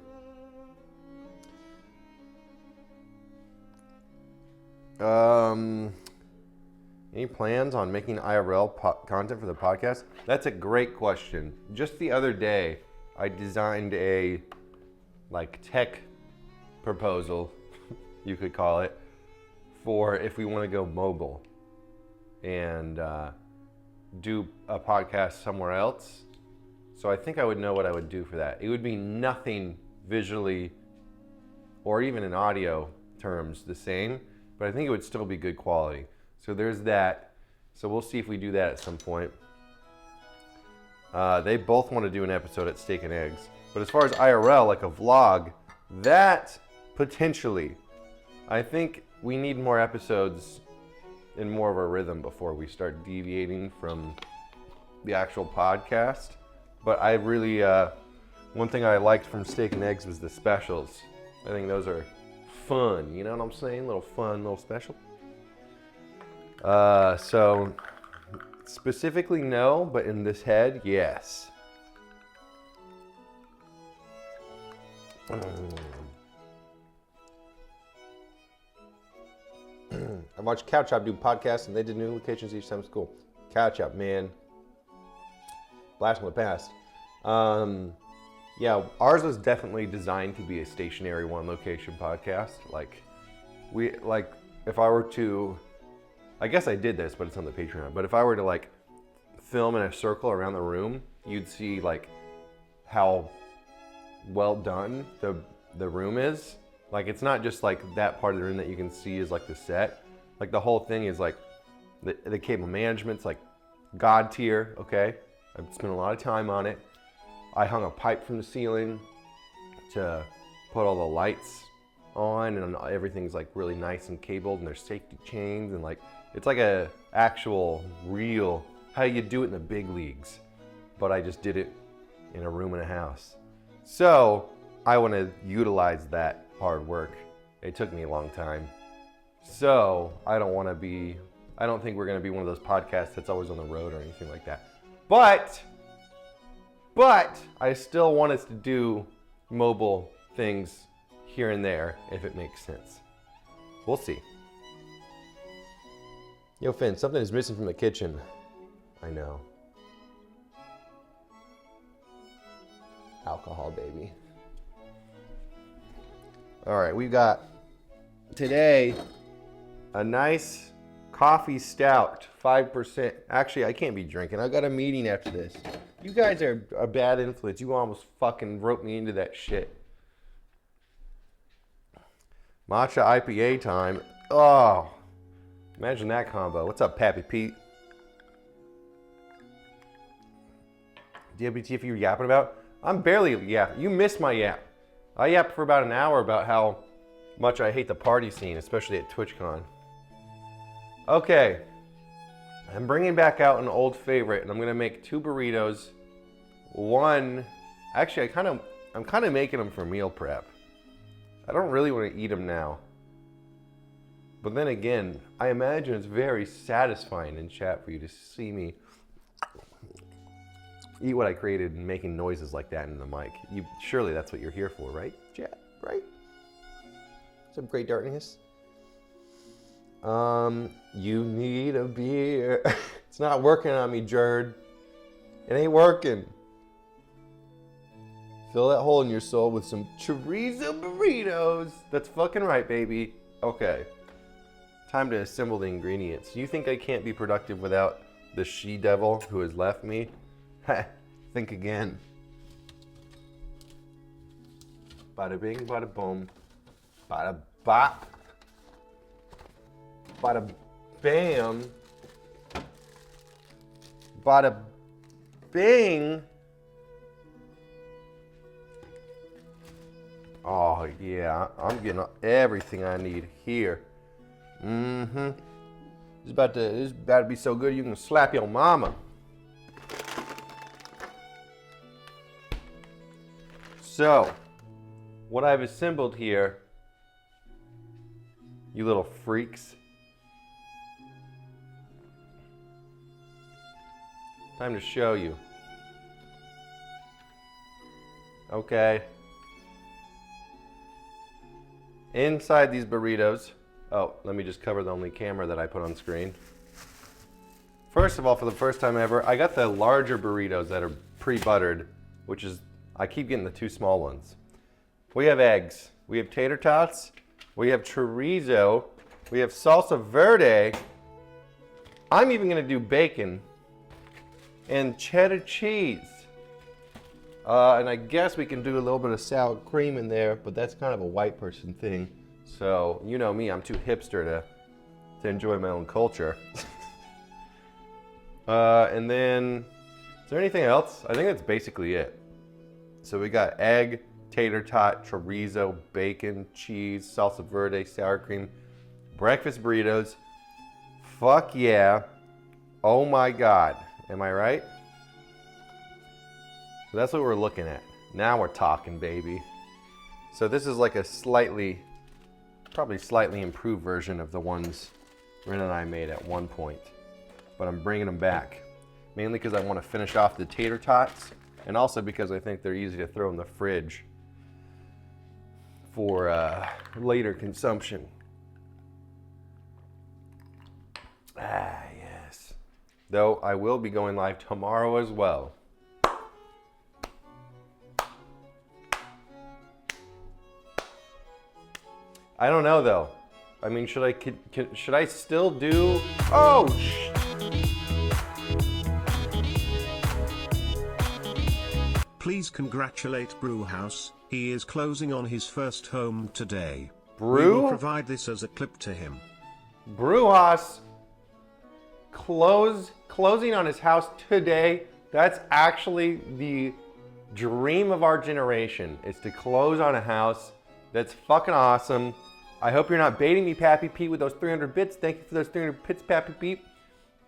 Any plans on making IRL content for the podcast? That's a great question. Just the other day, I designed a tech proposal, you could call it, for if we want to go mobile and do a podcast somewhere else. So I think I would know what I would do for that. It would be nothing visually or even in audio terms the same, but I think it would still be good quality. So there's that. So we'll see if we do that at some point. They both want to do an episode at Steak and Eggs. But as far as IRL, like a vlog, that potentially, I think we need more episodes in more of a rhythm before we start deviating from the actual podcast. But I really, one thing I liked from Steak and Eggs was the specials. I think those are fun, you know what I'm saying? Little fun, little special. So specifically no, but in this head, yes. I watched Cow Chop do podcasts and they did new locations each time. It's cool. Cow Chop, man. Blast from the past. Yeah, ours was definitely designed to be a stationary one location podcast. If I were to, I guess I did this, but it's on the Patreon. But if I were to film in a circle around the room, you'd see like how well done the room is. Like it's not just like that part of the room that you can see is like the set. Like the whole thing is like the cable management's like God tier, okay? I've spent a lot of time on it. I hung a pipe from the ceiling to put all the lights on, and everything's like really nice and cabled, and there's safety chains, and like it's like a actual real how you do it in the big leagues, but I just did it in a room in a house. So I want to utilize that hard work. It took me a long time, so I don't think we're going to be one of those podcasts that's always on the road or anything like that, but I still want us to do mobile things here and there if it makes sense. We'll see. Yo, Finn, something is missing from the kitchen. I know. Alcohol, baby. All right, we've got today a nice coffee stout, 5%. Actually, I can't be drinking. I've got a meeting after this. You guys are a bad influence. You almost fucking roped me into that shit. Matcha IPA time. Oh, imagine that combo. What's up, Pappy Pete? DWTF you're yapping about? I'm barely yapping. You missed my yap. I yapped for about an hour about how much I hate the party scene, especially at TwitchCon. Okay, I'm bringing back out an old favorite, and I'm gonna make 2 burritos. One, actually, I'm kind of making them for meal prep. I don't really want to eat them now. But then again, I imagine it's very satisfying in chat for you to see me eat what I created and making noises like that in the mic. Surely that's what you're here for, right, chat? Right? Some great darkness. You need a beer. It's not working on me, Jerd. It ain't working. Fill that hole in your soul with some chorizo burritos. That's fucking right, baby. Okay. Time to assemble the ingredients. You think I can't be productive without the she-devil who has left me? Think again. Bada bing, bada boom. Bada bop. Bada bam. Bada bing. Oh yeah, I'm getting everything I need here. Mm-hmm. This is about to be so good you can slap your mama. So, what I've assembled here, you little freaks. Time to show you. Okay. Inside these burritos, oh, let me just cover the only camera that I put on screen. First of all, for the first time ever, I got the larger burritos that are pre-buttered, which is, I keep getting the 2 small ones. We have eggs, we have tater tots, we have chorizo, we have salsa verde. I'm even gonna do bacon and cheddar cheese. And I guess we can do a little bit of sour cream in there, but that's kind of a white person thing. So, you know me, I'm too hipster to enjoy my own culture. And then, is there anything else? I think that's basically it. So we got egg, tater tot, chorizo, bacon, cheese, salsa verde, sour cream, breakfast burritos. Fuck yeah. Oh my God. Am I right? So that's what we're looking at. Now we're talking, baby. So this is like a probably slightly improved version of the ones Ren and I made at one point. But I'm bringing them back. Mainly because I want to finish off the tater tots, and also because I think they're easy to throw in the fridge for later consumption. Ah, yes. Though I will be going live tomorrow as well. I don't know though. I mean, should I still do? Oh! congratulate Brewhouse, he is closing on his first home today. We Brew? will provide this as a clip to him. Brewhouse closing on his house today. That's actually the dream of our generation, is to close on a house. That's fucking awesome. I hope you're not baiting me, Pappy Pete, with those 300 bits. Thank you for those 300 bits, Pappy Pete,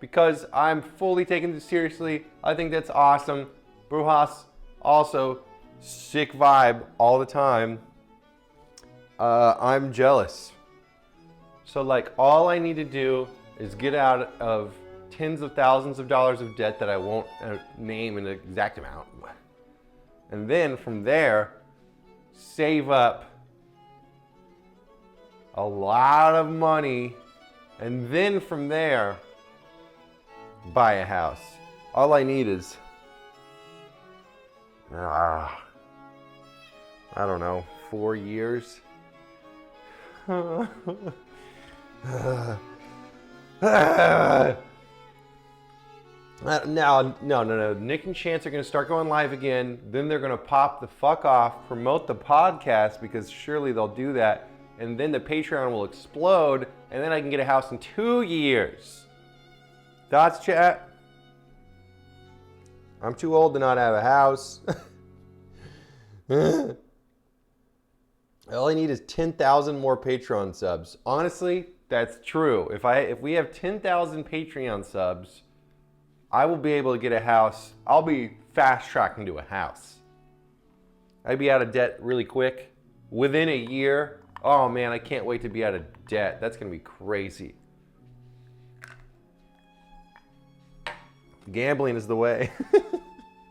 because I'm fully taking this seriously. I think that's awesome. Brewhouse, also sick vibe all the time. I'm jealous. So like all I need to do is get out of tens of thousands of dollars of debt that I won't name an exact amount. And then from there, save up a lot of money. And then from there, buy a house. All I need is, I don't know, 4 years. No. Nick and Chance are going to start going live again. Then they're going to pop the fuck off, promote the podcast, because surely they'll do that. And then the Patreon will explode. And then I can get a house in 2 years. Thoughts, chat? I'm too old to not have a house. All I need is 10,000 more Patreon subs. Honestly, that's true. If we have 10,000 Patreon subs, I will be able to get a house. I'll be fast tracking to a house. I'd be out of debt really quick. Within a year. Oh man, I can't wait to be out of debt. That's gonna be crazy. Gambling is the way.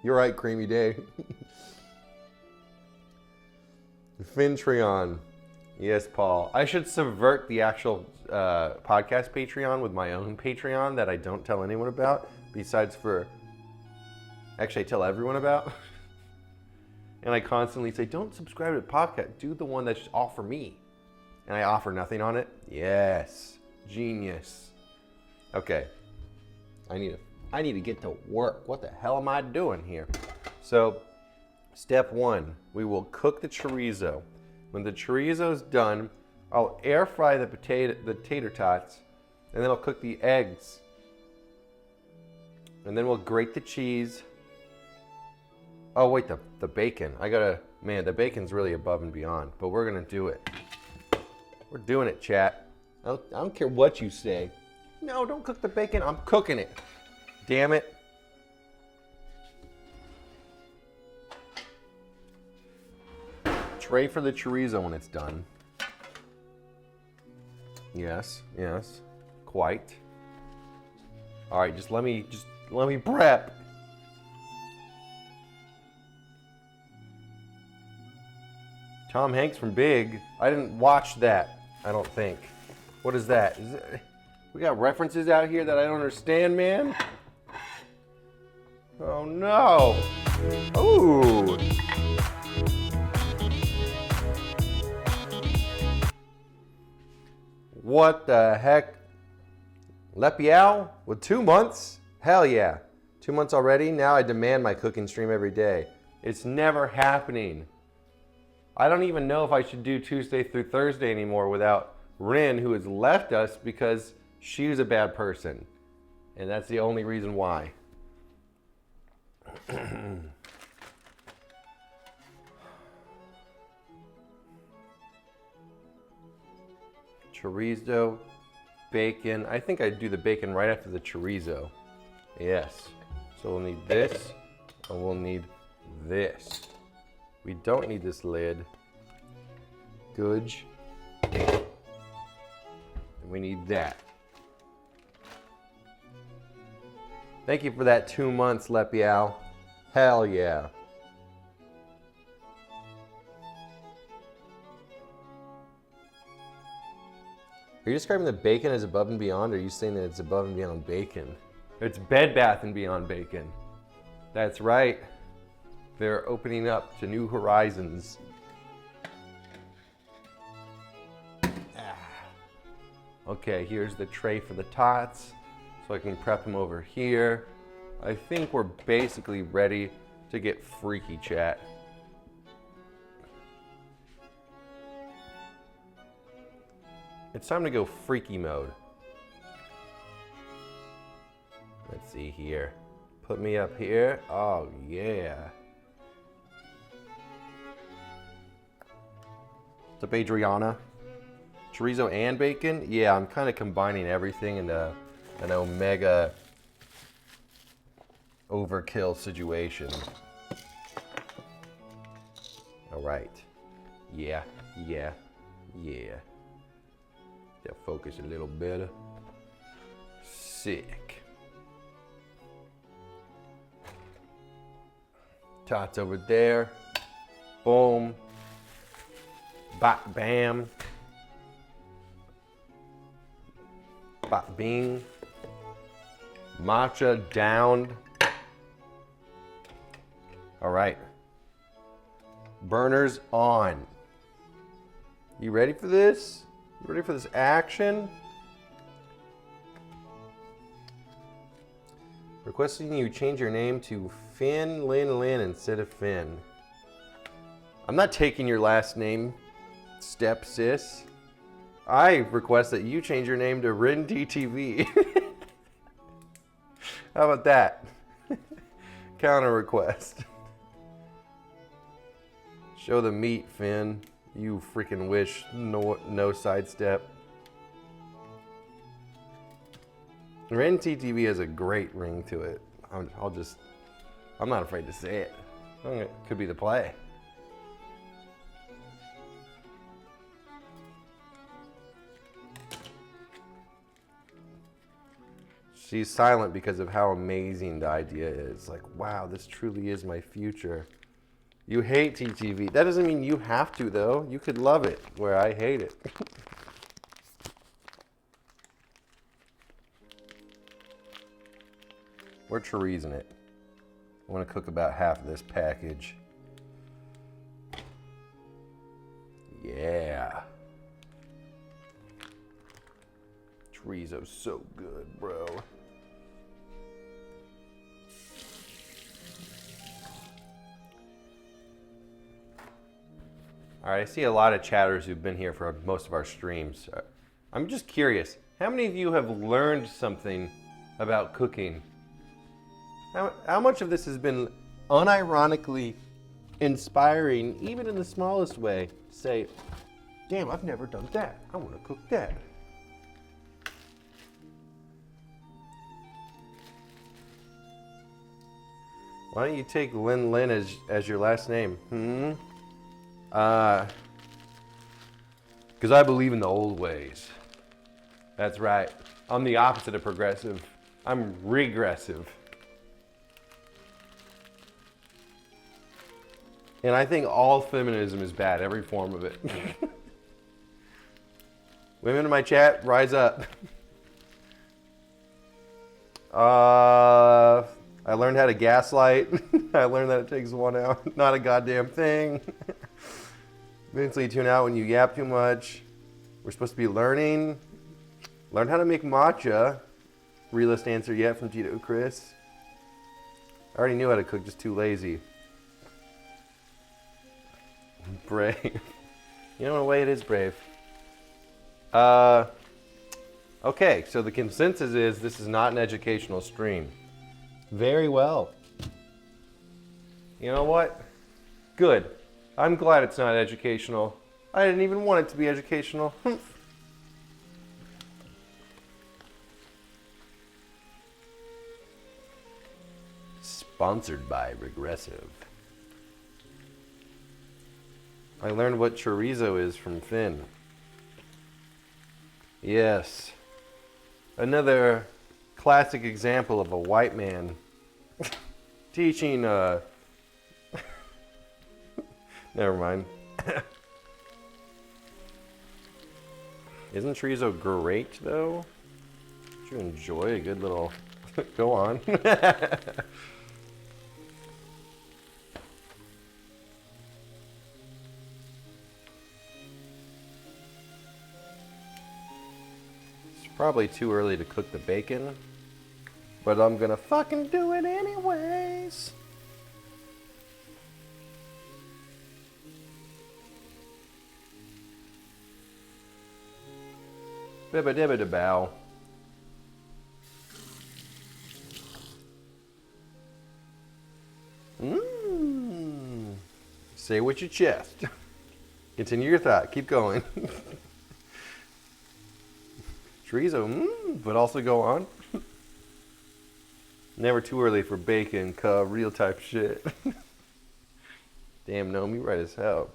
You're right, Creamy Day. PhinTTV. Yes, Paul. I should subvert the actual podcast Patreon with my own Patreon that I don't tell anyone about, besides for, actually I tell everyone about. And I constantly say, don't subscribe to the podcast, do the one that's just all for me. And I offer nothing on it. Yes, genius. Okay, I need to get to work. What the hell am I doing here? So, step one, we will cook the chorizo. When the chorizo's done, I'll air fry the tater tots, and then I'll cook the eggs. And then we'll grate the cheese. Oh wait, the bacon. Man, the bacon's really above and beyond, but we're gonna do it. We're doing it, chat. I don't care what you say. No, don't cook the bacon, I'm cooking it. Damn it. Tray for the chorizo when it's done. Yes, quite. All right, just let me prep. Tom Hanks from Big. I didn't watch that, I don't think. What is that? We got references out here that I don't understand, man. Oh no. Ooh. What the heck? Lepiao with 2 months? Hell yeah. 2 months already? Now I demand my cooking stream every day. It's never happening. I don't even know if I should do Tuesday through Thursday anymore without Rin, who has left us because she was a bad person. And that's the only reason why. Chorizo, bacon. I think I'd do the bacon right after the chorizo. Yes. So we'll need this, and we'll need this. We don't need this lid. Good. And we need that. Thank you for that 2 months, Lepiao. Hell yeah. Are you describing the bacon as above and beyond, or are you saying that it's above and beyond bacon? It's Bed Bath and Beyond bacon. That's right. They're opening up to new horizons. Okay, here's the tray for the tots, so I can prep them over here. I think we're basically ready to get freaky, chat. It's time to go freaky mode. Let's see here. Put me up here. Oh, yeah. What's up, Adriana? Chorizo and bacon? Yeah, I'm kind of combining everything into an omega overkill situation. All right. Yeah. Yeah, focus a little better. Sick. Tots over there. Boom. Bop, bam. Bop, bing. Matcha downed. All right. Burners on. You ready for this? You ready for this action? Requesting you change your name to Finn Lin Lin instead of Finn. I'm not taking your last name, step sis. I request that you change your name to PhinTTV. How about that? Counter request. Show the meat, Finn. You freaking wish. No sidestep. PhinTTV has a great ring to it. I'm not afraid to say it. It could be the play. She's silent because of how amazing the idea is. Like, wow, this truly is my future. You hate TTV. That doesn't mean you have to, though. You could love it, where I hate it. We're chorizoing it. I want to cook about half of this package. Yeah. Chorizo's so good, bro. All right, I see a lot of chatters who've been here for most of our streams. I'm just curious, how many of you have learned something about cooking? How much of this has been unironically inspiring, even in the smallest way, to say, damn, I've never done that. I want to cook that. Why don't you take Lin Lin as your last name? Because I believe in the old ways. That's right. I'm the opposite of progressive. I'm regressive. And I think all feminism is bad, every form of it. Women in my chat, rise up. I learned how to gaslight. I learned that it takes 1 hour. Not a goddamn thing. Mentally tune out when you yap too much. We're supposed to be learning. Learn how to make matcha. Realist answer yet from Tito Chris. I already knew how to cook, just too lazy. Brave. You know, in a way it is brave. Okay, so the consensus is this is not an educational stream. Very well. You know what? Good. I'm glad it's not educational. I didn't even want it to be educational. Sponsored by Regressive. I learned what chorizo is from Finn. Yes. Another classic example of a white man teaching, never mind. Isn't chorizo great, though? Don't you enjoy a good little... Go on. Probably too early to cook the bacon, but I'm gonna fucking do it anyways. Bibba dibba da bow. Mmm. Say with your chest. Continue your thought. Keep going. Chorizo, but also go on. Never too early for bacon, cub, real type shit. Damn, Noam, you right as hell.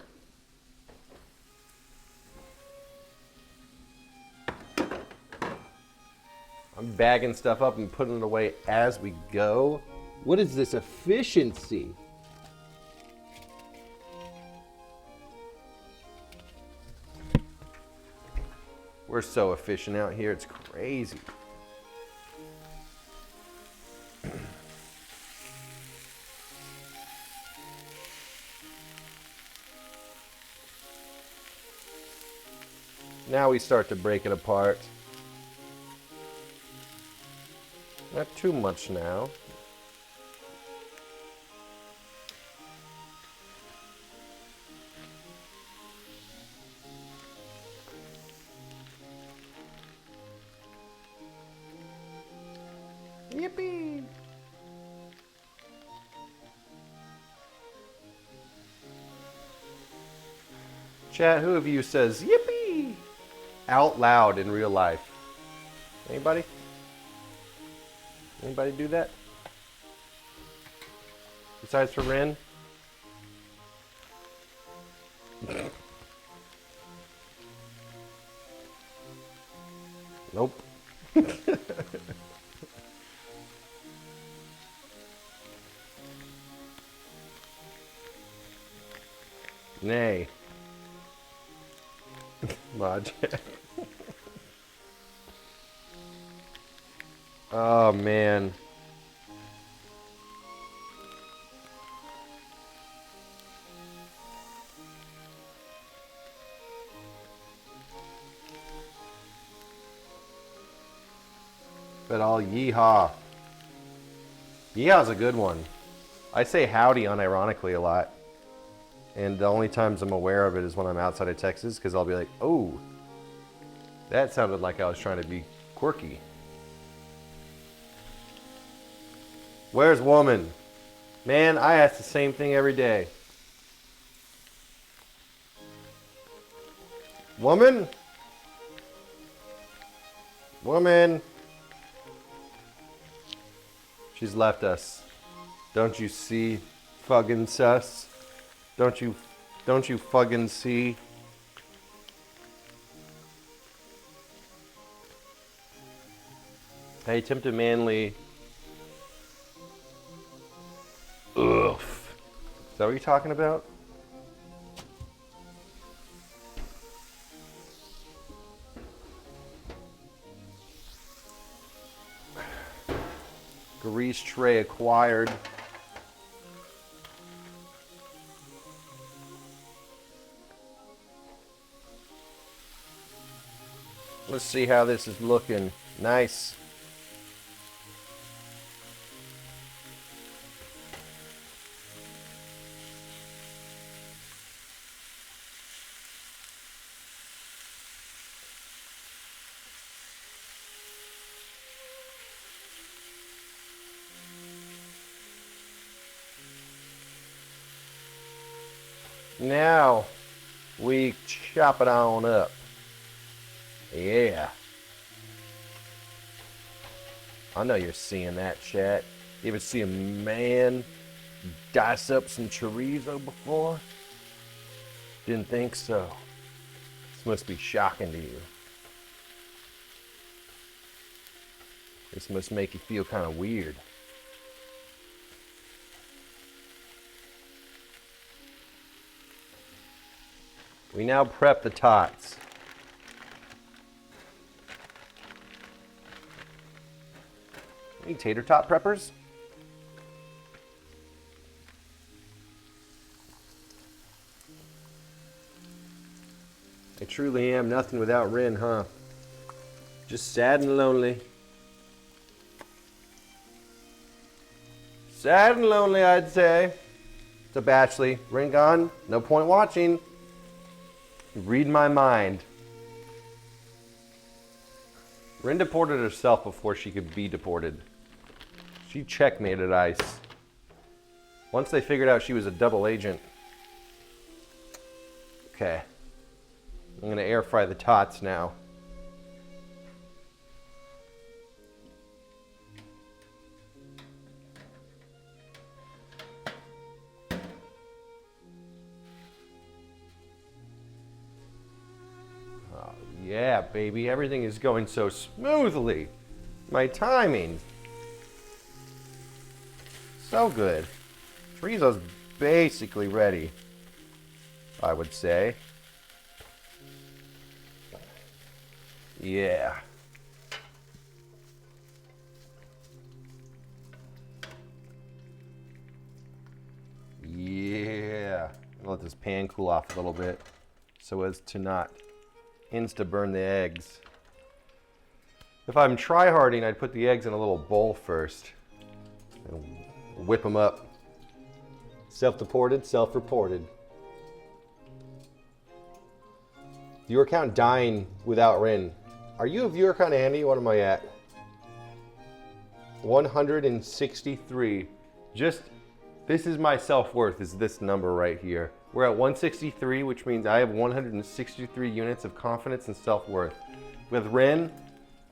I'm bagging stuff up and putting it away as we go. What is this efficiency? We're so efficient out here, it's crazy. Now we start to break it apart. Not too much now. Yippee! Chat, who of you says yippee out loud in real life? Anybody? Anybody do that? Besides for Ren? Nope. Nay. Logic. Oh man. But all yeehaw. Yeehaw's a good one. I say howdy unironically a lot. And the only times I'm aware of it is when I'm outside of Texas, because I'll be like, oh, that sounded like I was trying to be quirky. Where's woman? Man, I ask the same thing every day. Woman? Woman? She's left us. Don't you see, fucking sus? Don't you fucking see? Hey, Tempted Manly. Oof. Is that what you're talking about? Grease tray acquired. Let's see how this is looking. Nice. Now we chop it on up. Yeah. I know you're seeing that, chat. You ever see a man dice up some chorizo before? Didn't think so. This must be shocking to you. This must make you feel kind of weird. We now prep the tots. Any tater tot preppers? I truly am nothing without Ren, huh? Just sad and lonely. Sad and lonely, I'd say. It's a bachelor. Ren gone. No point watching. Read my mind. Rin deported herself before she could be deported. She checkmated ICE. Once they figured out she was a double agent. Okay. I'm gonna air fry the tots now. Oh, yeah, baby. Everything is going so smoothly. My timing. So good. Chorizo's basically ready, I would say. Yeah. Yeah. I'll let this pan cool off a little bit so as to not insta burn the eggs. If I'm try-harding, I'd put the eggs in a little bowl first and whip them up. Self-deported, self-reported. Viewer count dying without Rin. Are you a viewer count, Andy? What am I at? 163. Just, this is my self-worth, is this number right here. We're at 163, which means I have 163 units of confidence and self-worth. With Rin,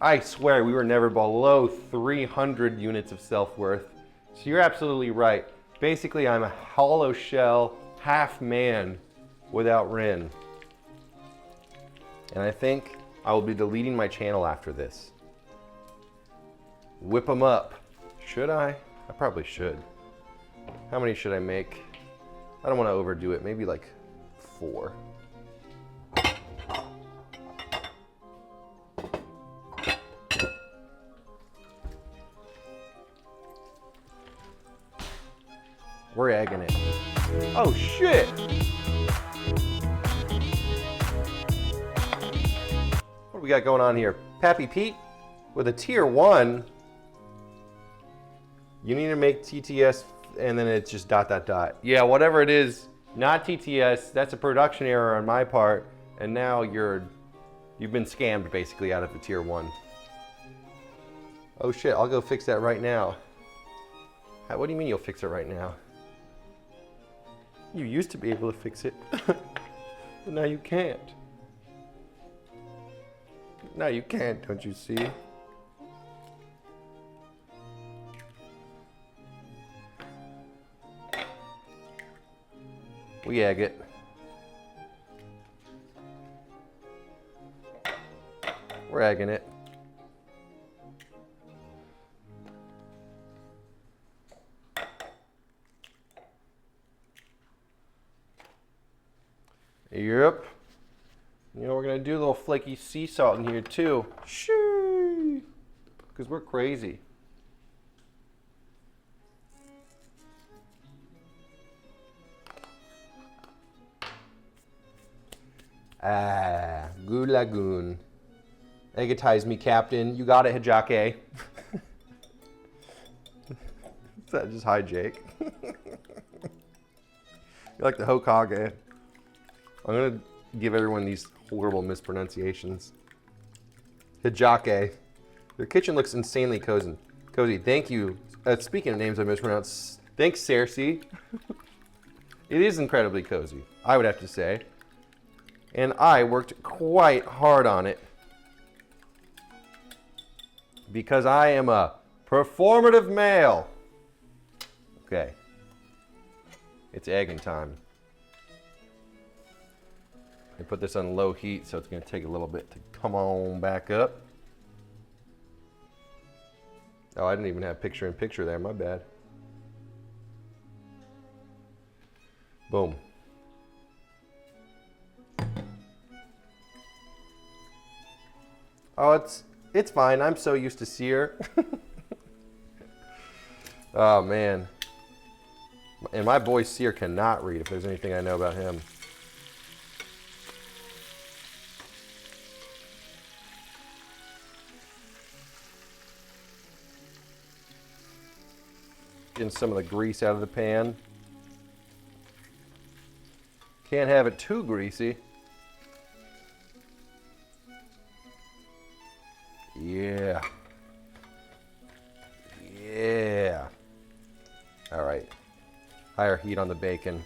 I swear we were never below 300 units of self-worth. So you're absolutely right. Basically, I'm a hollow shell, half man without Rin. And I think I will be deleting my channel after this. Whip them up. Should I? I probably should. How many should I make? I don't want to overdo it. Maybe like 4. We're egging it. Oh shit! What do we got going on here? Pappy Pete with a tier 1. You need to make TTS and then it's just ... Yeah, whatever it is, not TTS, that's a production error on my part, and now you've been scammed basically out of the tier 1. Oh shit, I'll go fix that right now. What do you mean you'll fix it right now? You used to be able to fix it, but now you can't. Now you can't, don't you see? We egg it. We're egging it. Yep. You know, we're gonna do a little flaky sea salt in here too. Shoo! Because we're crazy. Ah, good lagoon. Eggitize me, Captain. You got it, Hijake. Is that just hi, Jake? You're like the Hokage. I'm gonna give everyone these horrible mispronunciations. Hijake. Your kitchen looks insanely cozy. Thank you. Speaking of names I mispronounced, thanks, Cersei. It is incredibly cozy, I would have to say. And I worked quite hard on it. Because I am a performative male. Okay. It's egging time. I put this on low heat, so it's going to take a little bit to come on back up. Oh, I didn't even have picture-in-picture there. My bad. Boom. Oh, it's fine. I'm so used to sear. Oh, man. And my boy Sear cannot read, if there's anything I know about him. Getting some of the grease out of the pan. Can't have it too greasy. yeah. Yeah. All right. Higher heat on the bacon.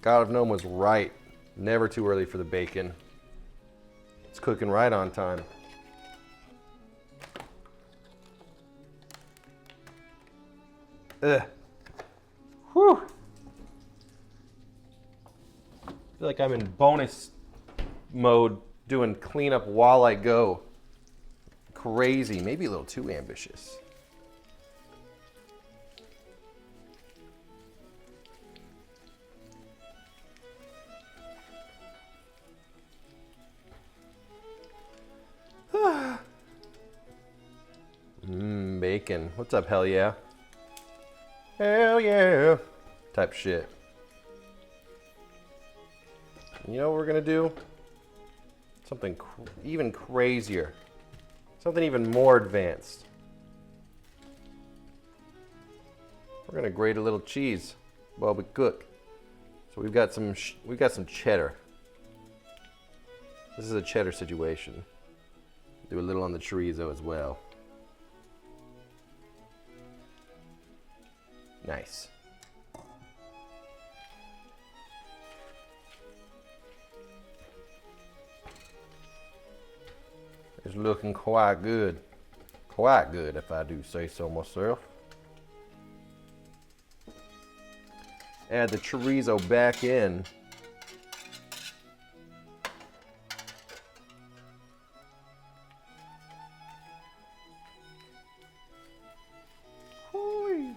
God of Gnome was right. Never too early for the bacon. It's cooking right on time. Ugh. Whew. I feel like I'm in bonus mode doing cleanup while I go. Crazy, maybe a little too ambitious. Bacon. What's up, hell yeah? Hell yeah. Type shit. You know what we're gonna do? Something even crazier. Something even more advanced. We're gonna grate a little cheese while we cook. So we've got some cheddar. This is a cheddar situation. Do a little on the chorizo as well. Nice. It's looking quite good. Quite good, if I do say so myself. Add the chorizo back in. Hoo-wee.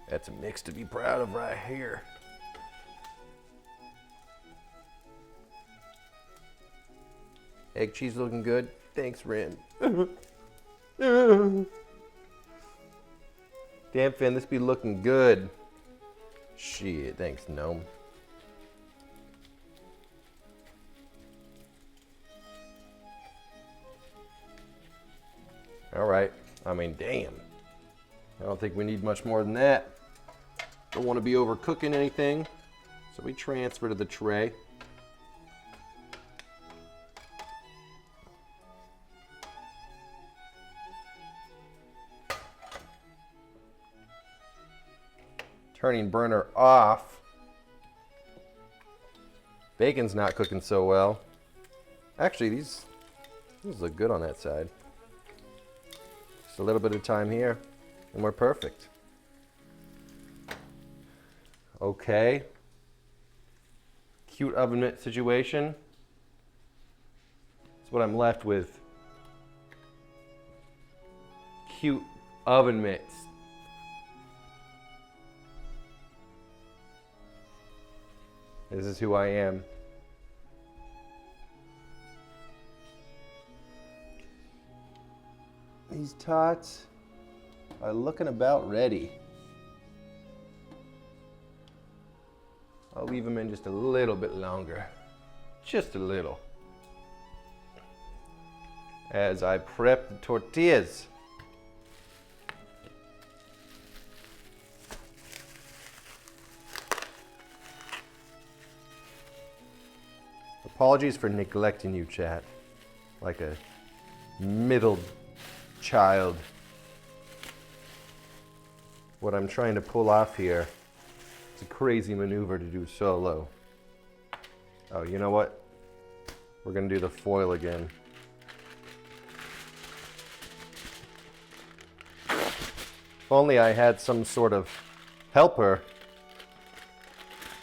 That's a mix to be proud of right here. Egg cheese looking good. Thanks, Ren. Damn, Finn, this be looking good. Shit, thanks, Gnome. All right. I mean, damn. I don't think we need much more than that. Don't want to be overcooking anything. So we transfer to the tray. Turning burner off. Bacon's not cooking so well. Actually, these look good on that side. Just a little bit of time here, and we're perfect. Okay. Cute oven mitt situation. That's what I'm left with. Cute oven mitts. This is who I am. These tots are looking about ready. I'll leave them in just a little bit longer. Just a little. As I prep the tortillas. Apologies for neglecting you, chat. Like a middle child. What I'm trying to pull off here, it's a crazy maneuver to do solo. Oh, you know what? We're gonna do the foil again. If only I had some sort of helper.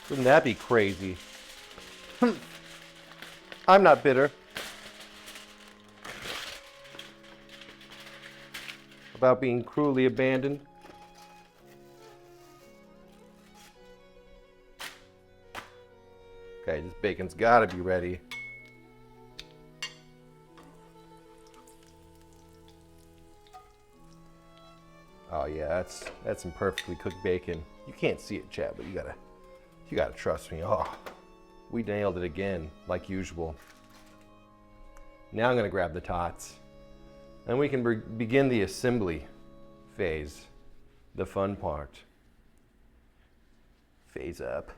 Wouldn't that be crazy? I'm not bitter about being cruelly abandoned. Okay, this bacon's gotta be ready. Oh yeah, that's some perfectly cooked bacon. You can't see it, chat, but you gotta trust me. Oh. We nailed it again, like usual. Now I'm gonna grab the tots. And we can begin the assembly phase, the fun part. Phase up.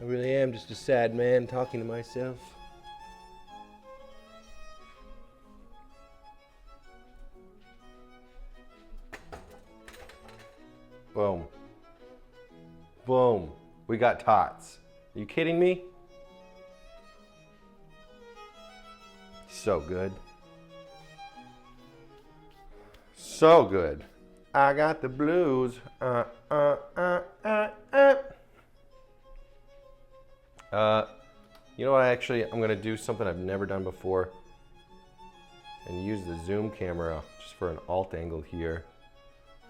I really am just a sad man talking to myself. Boom. Boom. We got tots. Are you kidding me? So good. So good. I got the blues. You know what, actually, I'm gonna do something I've never done before and use the zoom camera just for an alt angle here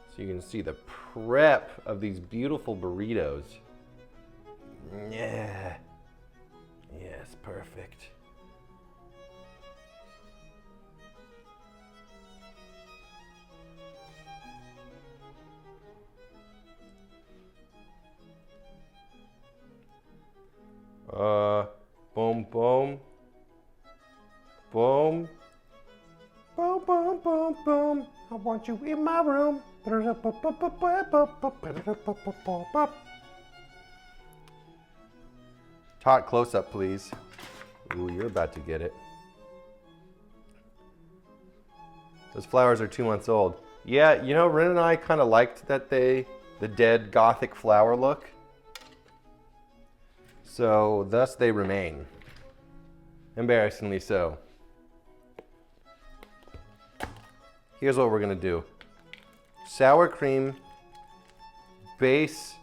so you can see the prep of these beautiful burritos. Yeah. Yes, perfect. Boom, boom. Boom. Boom, boom, boom, boom. I want you in my room. Tot close up, please. Ooh, you're about to get it. Those flowers are 2 months old. Yeah, you know, Ren and I kind of liked that the dead gothic flower look. So, thus they remain. Embarrassingly so. Here's what we're gonna do. Sour cream base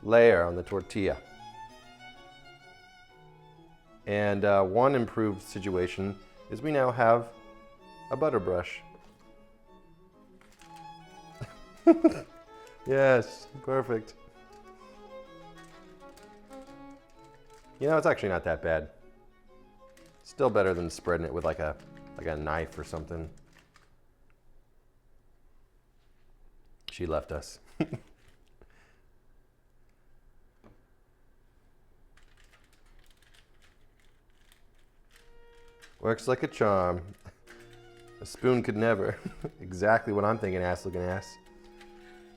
layer on the tortilla. And one improved situation is we now have a butter brush. Yes, perfect. You know, it's actually not that bad. Still better than spreading it with like a knife or something. She left us. Works like a charm. A spoon could never. Exactly what I'm thinking, ass looking ass.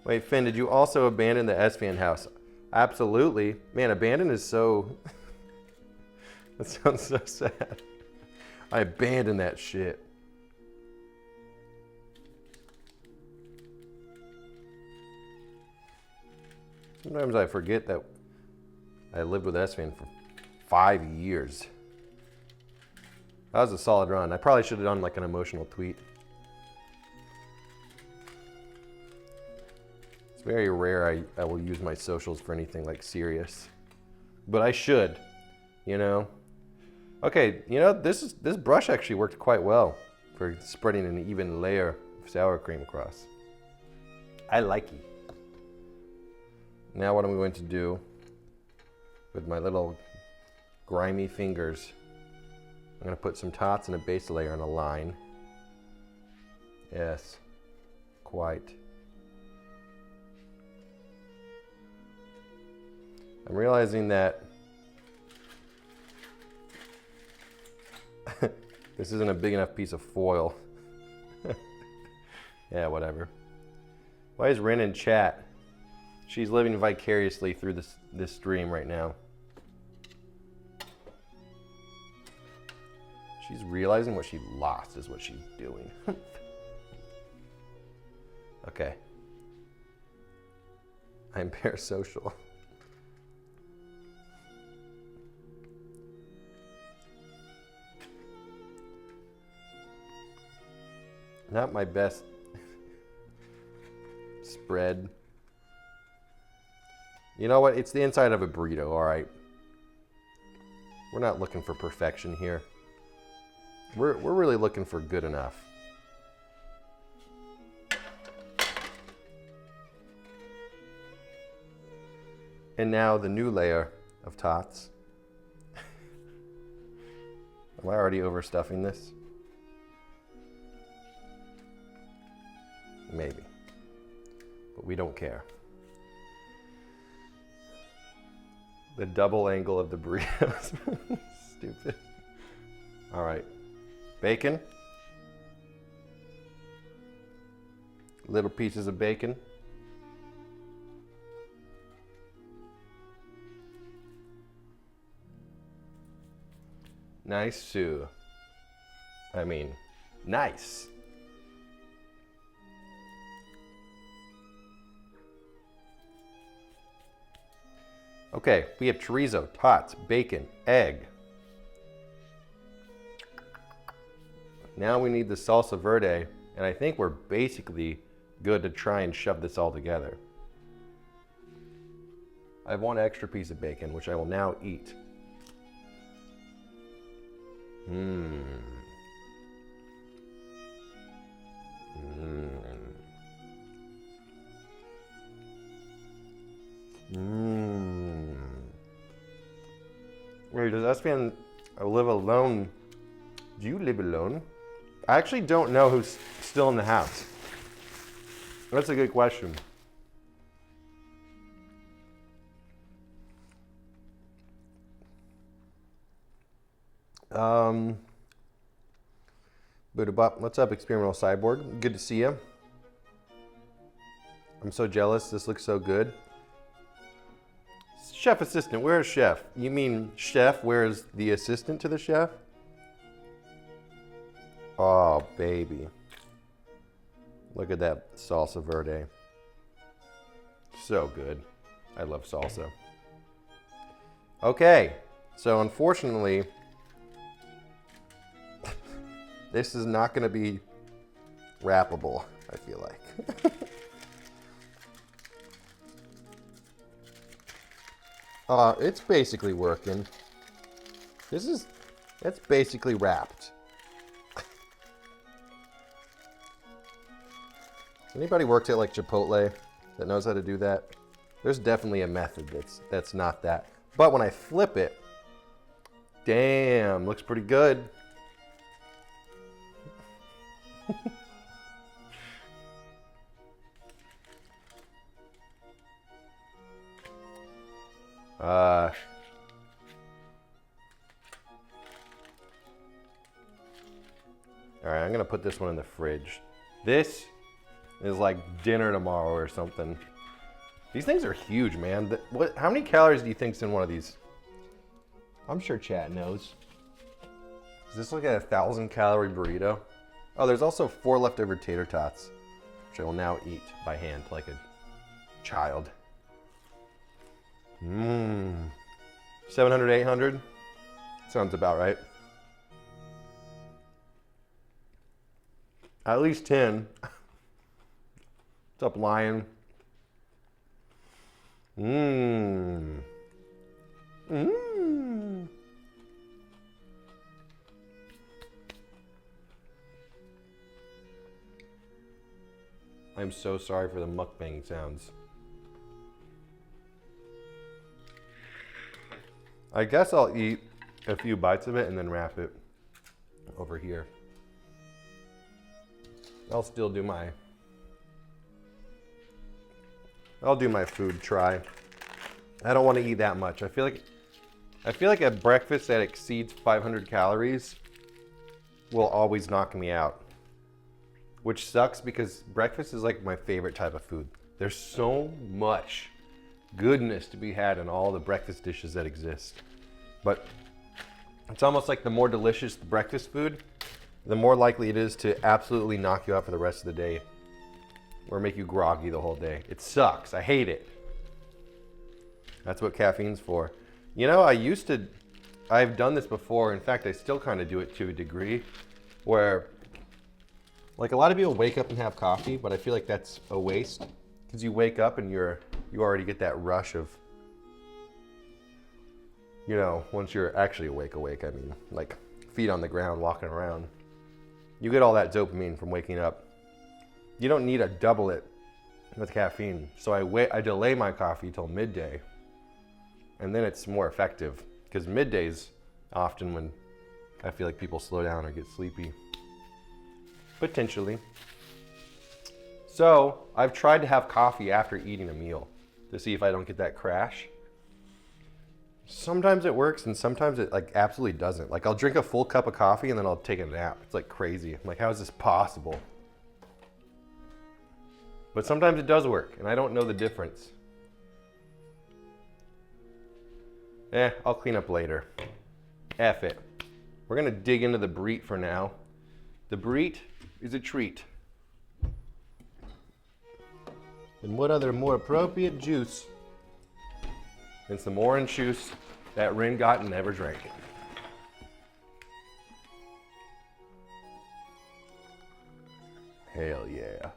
Wait, Finn, did you also abandon the S-Fan house? Absolutely. Man, abandon is so... That sounds so sad. I abandoned that shit. Sometimes I forget that I lived with S-Fan for 5 years. That was a solid run. I probably should have done like an emotional tweet. It's very rare I will use my socials for anything like serious. But I should, you know? Okay, you know, this brush actually worked quite well for spreading an even layer of sour cream across. I like it. Now what I'm going to do with my little grimy fingers, I'm going to put some tots and a base layer on a line. Yes, quite. I'm realizing that this isn't a big enough piece of foil. Yeah, whatever. Why is Ren in chat? She's living vicariously through this stream right now. She's realizing what she lost is what she's doing. Okay. I'm parasocial. Not my best spread. You know what? It's the inside of a burrito, all right? We're not looking for perfection here. We're really looking for good enough. And now the new layer of tots. Am I already overstuffing this? Maybe. But we don't care. The double angle of the burritos. Stupid. All right. Bacon. Little pieces of bacon. Nice, Sue. I mean, nice. Okay, we have chorizo, tots, bacon, egg. Now we need the salsa verde, and I think we're basically good to try and shove this all together. I have one extra piece of bacon, which I will now eat. Mmm. Mmm. Mmm. Wait, does Espion live alone? Do you live alone? I actually don't know who's still in the house. That's a good question. What's up, Experimental Cyborg? Good to see you. I'm so jealous. This looks so good. Chef assistant, where's chef? You mean chef, where's the assistant to the chef? Oh, baby. Look at that salsa verde. So good. I love salsa. Okay, so unfortunately, this is not going to be wrappable, I feel like. It's basically working. It's basically wrapped. Anybody worked at like Chipotle that knows how to do that? There's definitely a method that's not that. But when I flip it, damn, looks pretty good. All right, I'm gonna put this one in the fridge. This is like dinner tomorrow or something. These things are huge, man. How many calories do you think's in one of these? I'm sure chat knows. Is this like a 1,000-calorie burrito? Oh, there's also 4 leftover tater tots, which I will now eat by hand like a child. Mmm. 700, 800? Sounds about right. At least 10. What's up, Lion? Mmm. Mmm. I'm so sorry for the mukbang sounds. I guess I'll eat a few bites of it and then wrap it over here. I'll still do my food try. I don't want to eat that much. I feel like a breakfast that exceeds 500 calories will always knock me out. Which sucks because breakfast is like my favorite type of food. There's so much goodness to be had in all the breakfast dishes that exist. But it's almost like the more delicious the breakfast food, the more likely it is to absolutely knock you out for the rest of the day or make you groggy the whole day. It sucks. I hate it. That's what caffeine's for. You know, I've done this before. In fact, I still kind of do it to a degree where, like, a lot of people wake up and have coffee, but I feel like that's a waste because you wake up and you already get that rush of, you know, once you're actually awake, I mean, like feet on the ground, walking around. You get all that dopamine from waking up. You don't need to double it with caffeine. So I delay my coffee till midday, and then it's more effective because midday's often when I feel like people slow down or get sleepy. Potentially. So I've tried to have coffee after eating a meal to see if I don't get that crash. Sometimes it works and sometimes it like absolutely doesn't. Like I'll drink a full cup of coffee and then I'll take a nap. It's like crazy. I'm like, how is this possible? But sometimes it does work and I don't know the difference. I'll clean up later. F it. We're gonna dig into the burrito for now. The burrito is a treat. And what other more appropriate juice than some orange juice that Rin got and never drank it. Hell yeah.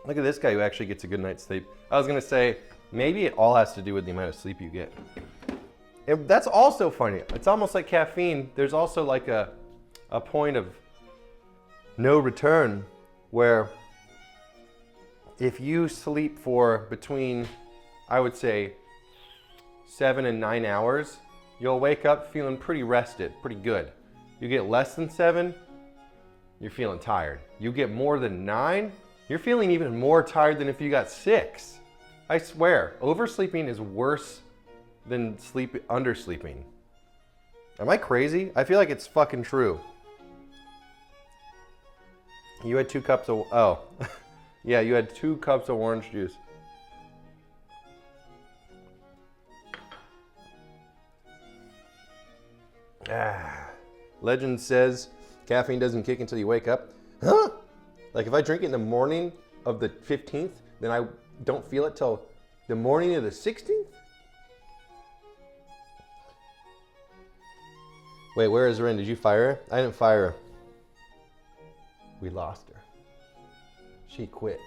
Look at this guy who actually gets a good night's sleep. I was gonna say, maybe it all has to do with the amount of sleep you get. That's also funny. It's almost like caffeine. There's also like a point of no return where if you sleep for between, I would say, 7 and 9 hours, you'll wake up feeling pretty rested, pretty good. You get less than 7, you're feeling tired. You get more than 9, you're feeling even more tired than if you got 6. I swear, oversleeping is worse than undersleeping. Am I crazy? I feel like it's fucking true. You had 2 cups of, oh. Yeah, you had 2 cups of orange juice. Legend says caffeine doesn't kick until you wake up. Huh? Like if I drink it in the morning of the 15th, then I don't feel it till the morning of the 16th? Wait, where is Rin? Did you fire her? I didn't fire her. We lost her. She quit.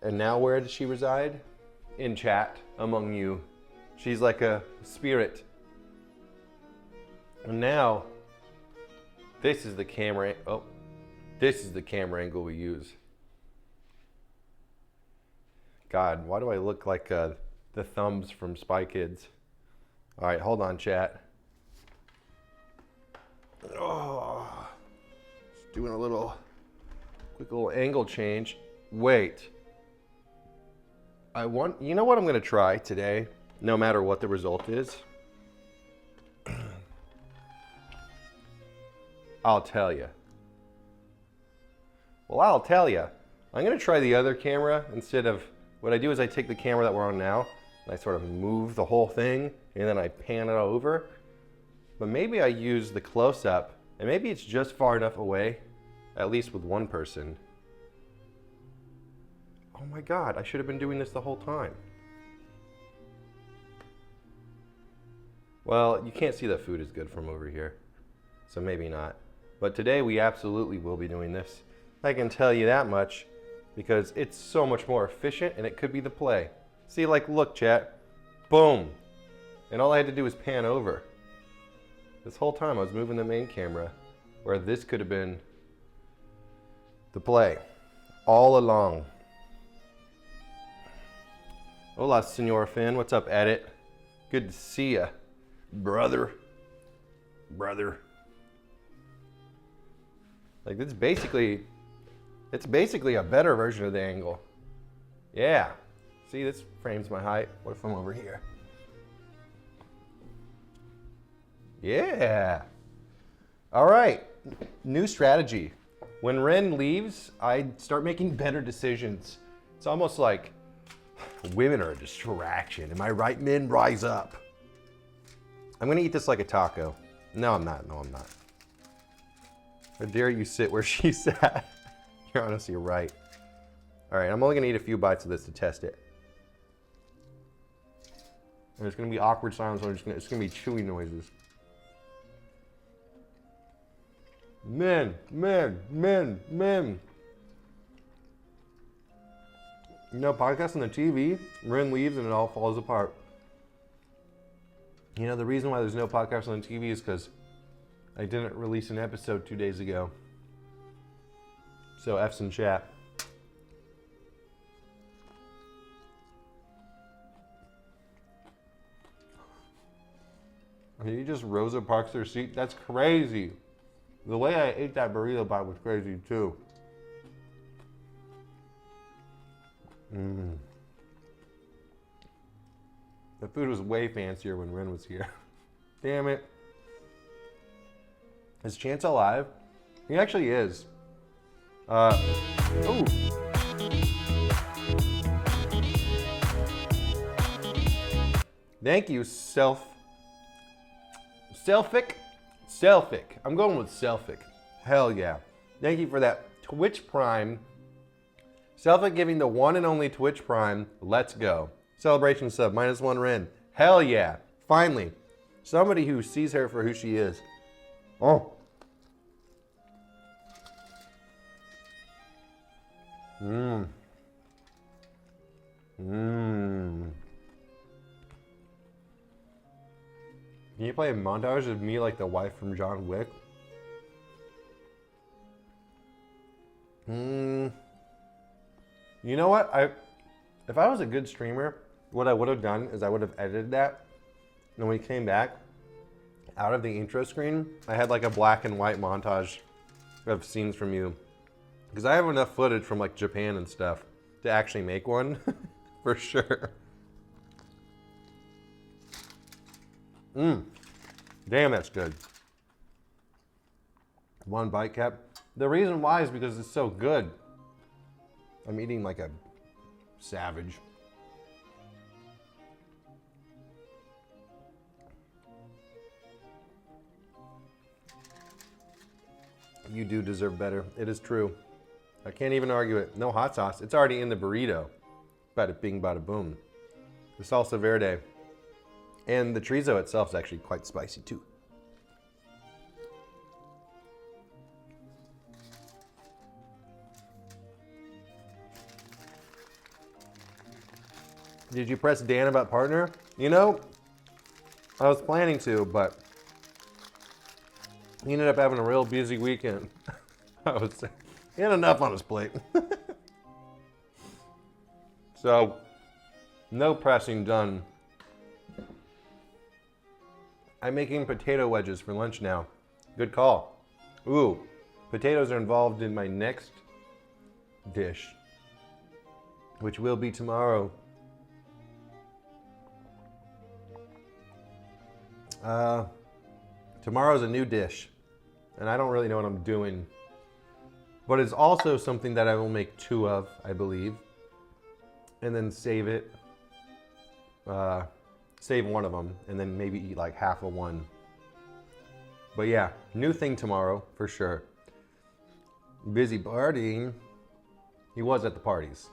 And now where does she reside? In chat among you. She's like a spirit. And now, this is the camera, this is the camera angle we use. God, why do I look like the thumbs from Spy Kids? All right, hold on, chat. Oh, just doing a quick little angle change. Wait. You know what I'm gonna try today, no matter what the result is? I'll tell you. Well, I'll tell you. I'm gonna try the other camera instead of, what I do is I take the camera that we're on now, and I sort of move the whole thing, and then I pan it over. But maybe I use the close-up, and maybe it's just far enough away, at least with one person. Oh my God, I should have been doing this the whole time. Well, you can't see the food is good from over here, so maybe not. But today we absolutely will be doing this. I can tell you that much because it's so much more efficient and it could be the play. See, like, look, chat, boom. And all I had to do was pan over. This whole time I was moving the main camera where this could have been the play all along. Hola, Senor Finn. What's up, Edit? Good to see ya, brother. Like, it's basically a better version of the angle. Yeah. See, this frames my height. What if I'm over here? Yeah. All right. New strategy. When Ren leaves, I start making better decisions. It's almost like women are a distraction. Am I right, men? Rise up. I'm gonna eat this like a taco. No, I'm not. How dare you sit where she sat? You're honestly right. All right, I'm only gonna eat a few bites of this to test it. And it's gonna be awkward silence, so it's gonna be chewing noises. Men. You know, podcasts on the TV, Ren leaves and it all falls apart. You know, the reason why there's no podcast on the TV is because I didn't release an episode 2 days ago. So F's in chat. You just Rosa Parks their seat? That's crazy. The way I ate that burrito bite was crazy too. The food was way fancier when Ren was here. Damn it. Is Chance alive? He actually is. Ooh. Thank you, Selfic. I'm going with Selfic. Hell yeah. Thank you for that Twitch Prime. Selfic giving the one and only Twitch Prime. Let's go. Celebration sub, -1 Ren. Hell yeah. Finally. Somebody who sees her for who she is. Oh. Mmm. Mmm. Can you play a montage of me like the wife from John Wick? You know what? If I was a good streamer, what I would have done is I would have edited that. And when we came back, out of the intro screen, I had like a black and white montage of scenes from you. Because I have enough footage from like Japan and stuff to actually make one, for sure. Damn, that's good. One bite cap. The reason why is because it's so good. I'm eating like a savage. You do deserve better. It is true. I can't even argue it. No hot sauce. It's already in the burrito. Bada bing, bada boom. The salsa verde. And the chorizo itself is actually quite spicy too. Did you press Dan about partner? You know, I was planning to, but he ended up having a real busy weekend. I would say he had enough on his plate. So, no pressing done. I'm making potato wedges for lunch now. Good call. Ooh, potatoes are involved in my next dish, which will be tomorrow. Tomorrow's a new dish, and I don't really know what I'm doing, but it's also something that I will make 2 of, I believe, and then save it, save one of them, and then maybe eat like half of one. But yeah, new thing tomorrow, for sure. Busy partying. He was at the parties.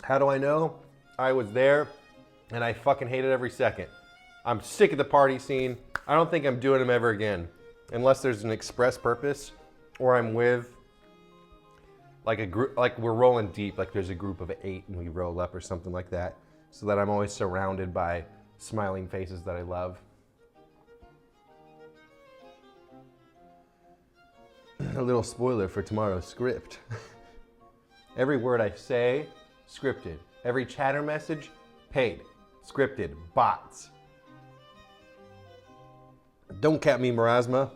How do I know? I was there, and I fucking hate it every second. I'm sick of the party scene. I don't think I'm doing them ever again, unless there's an express purpose, or I'm with like a group, like we're rolling deep, like there's a group of 8 and we roll up or something like that, so that I'm always surrounded by smiling faces that I love. A little spoiler for tomorrow's script. Every word I say, scripted. Every chatter message, paid. Scripted. Bots. Don't cap me, Marasma.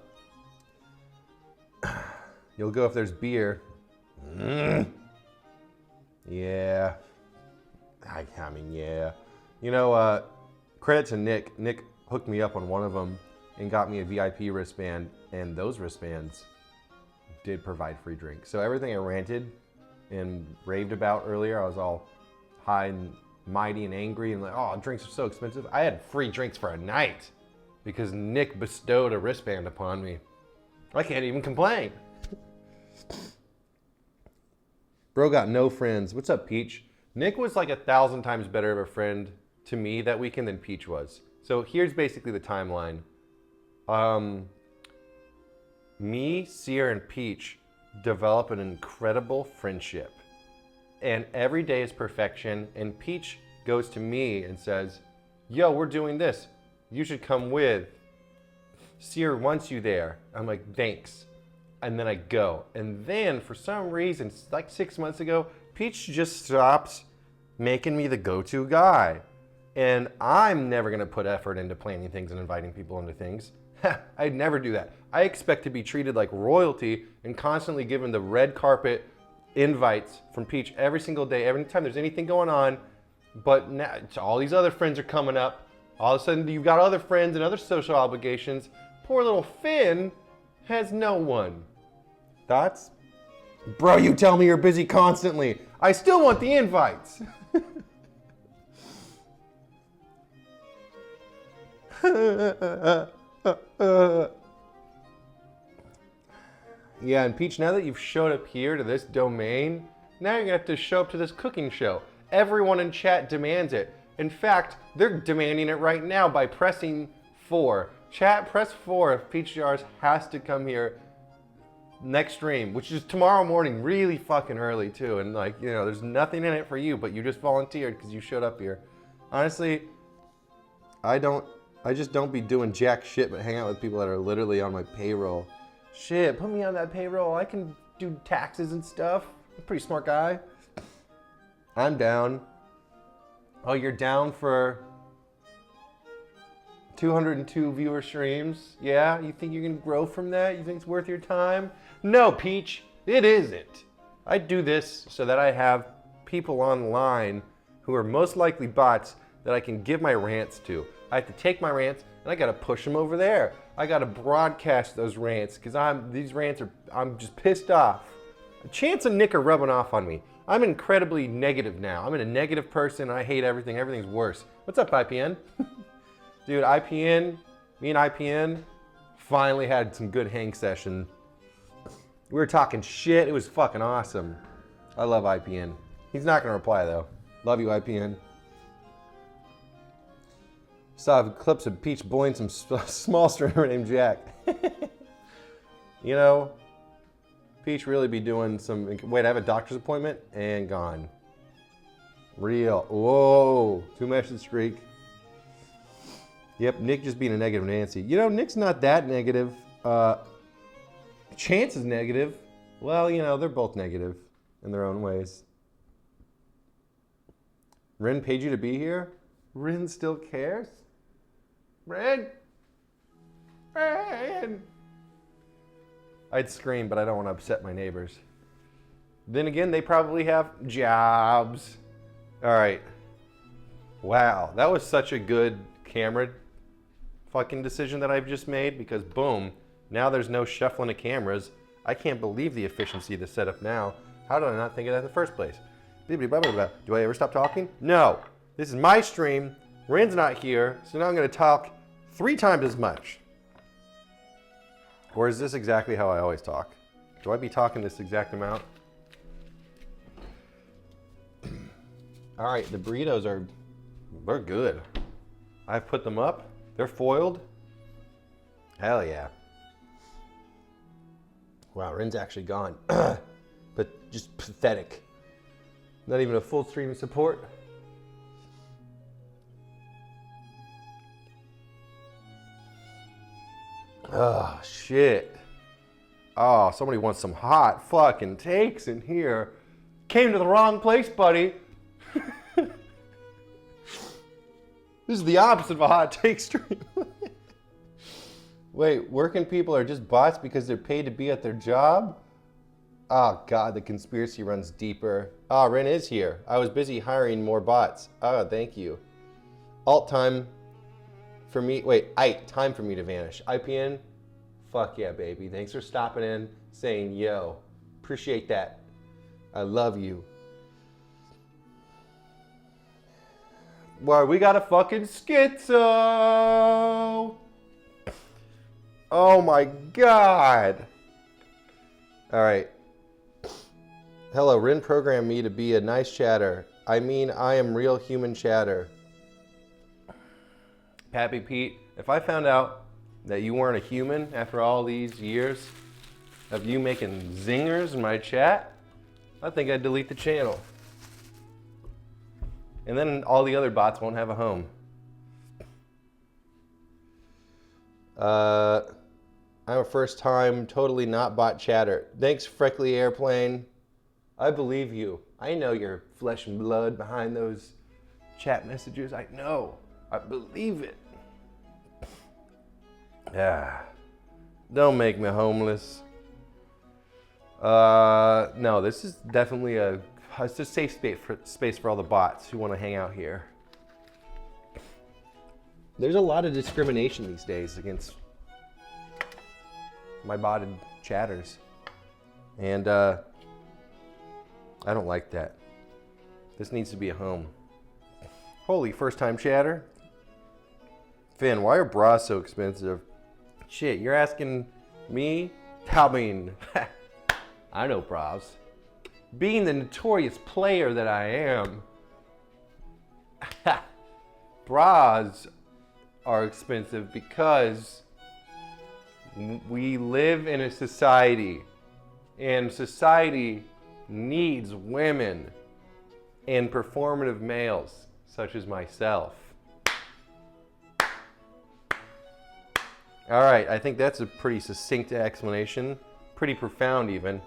You'll go if there's beer. Yeah. I mean, yeah. You know, credit to Nick. Nick hooked me up on one of them and got me a VIP wristband, and those wristbands did provide free drinks. So everything I ranted and raved about earlier, I was all high and mighty and angry and like, oh, drinks are so expensive. I had free drinks for a night because Nick bestowed a wristband upon me. I can't even complain. Bro got no friends. What's up, Peach? Nick was like 1,000 times better of a friend to me that weekend than Peach was. So here's basically the timeline. Me, Seer, and Peach develop an incredible friendship. And every day is perfection. And Peach goes to me and says, yo, we're doing this. You should come with. Seer wants you there. I'm like, thanks. And then I go. And then for some reason, like 6 months ago, Peach just stops making me the go-to guy. And I'm never gonna put effort into planning things and inviting people into things. I'd never do that. I expect to be treated like royalty and constantly given the red carpet invites from Peach every single day, every time there's anything going on. But now all these other friends are coming up. All of a sudden you've got other friends and other social obligations. Poor little Finn has no one. Thoughts? Bro, you tell me you're busy constantly. I still want the invites. Yeah, and Peach, now that you've showed up here to this domain, now you're gonna have to show up to this cooking show. Everyone in chat demands it. In fact, they're demanding it right now by pressing 4. Chat, press 4 if Peach Jars has to come here next stream, which is tomorrow morning, really fucking early too. And like, you know, there's nothing in it for you, but you just volunteered because you showed up here. Honestly, I just don't be doing jack shit but hang out with people that are literally on my payroll. Shit, put me on that payroll. I can do taxes and stuff. I'm a pretty smart guy. I'm down. Oh, you're down for 202 viewer streams? Yeah? You think you can grow from that? You think it's worth your time? No, Peach, it isn't. I do this so that I have people online who are most likely bots that I can give my rants to. I have to take my rants and I gotta push them over there. I gotta broadcast those rants because I'm just pissed off. Chance and Nick are rubbing off on me. I'm incredibly negative now. I'm a negative person. I hate everything. Everything's worse. What's up, IPN? Dude, IPN, me and IPN finally had some good hang session. We were talking shit. It was fucking awesome. I love IPN. He's not gonna reply though. Love you, IPN. Saw clips of Peach bullying some small streamer named Jack. You know, Peach really be doing some. Wait, I have a doctor's appointment and gone. Real. Whoa, 2-message streak. Yep, Nick just being a negative Nancy. You know, Nick's not that negative. Chance is negative. Well, you know, they're both negative in their own ways. Rin paid you to be here? Rin still cares? Rin? Rin? I'd scream, but I don't want to upset my neighbors. Then again, they probably have jobs. All right. Wow, that was such a good camera fucking decision that I've just made because boom, now there's no shuffling of cameras. I can't believe the efficiency of the setup now. How did I not think of that in the first place? Do I ever stop talking? No. This is my stream. Rin's not here, so now I'm going to talk 3 times as much. Or is this exactly how I always talk? Do I be talking this exact amount? All right, the burritos they're good. I've put them up. They're foiled. Hell yeah. Wow, Rin's actually gone. But just pathetic. Not even a full stream support. Oh, shit. Oh, somebody wants some hot fucking takes in here. Came to the wrong place, buddy. This is the opposite of a hot take stream. Wait, working people are just bots because they're paid to be at their job? Oh, God, the conspiracy runs deeper. Ah, Ren is here. I was busy hiring more bots. Oh, thank you. Alt time for me. Wait, time for me to vanish. IPN? Fuck yeah, baby. Thanks for stopping in, saying yo. Appreciate that. I love you. Why, we got a fucking schizo. Oh my God. All right. Hello, Rin programmed me to be a nice chatter. I mean, I am real human chatter. Pappy Pete, if I found out that you weren't a human after all these years of you making zingers in my chat, I think I'd delete the channel. And then all the other bots won't have a home. I'm a first time totally not bot chatter. Thanks, Freckly Airplane. I believe you. I know you're flesh and blood behind those chat messages. I know. I believe it. Yeah. Don't make me homeless. No, this is definitely it's a safe space for all the bots who want to hang out here. There's a lot of discrimination these days against my botted chatters. And I don't like that. This needs to be a home. Holy first time chatter. Finn, why are bras so expensive? Shit, you're asking me? I mean, I know bras. Being the notorious player that I am, bras are expensive because we live in a society, and society needs women and performative males such as myself. All right, I think that's a pretty succinct explanation, pretty profound even.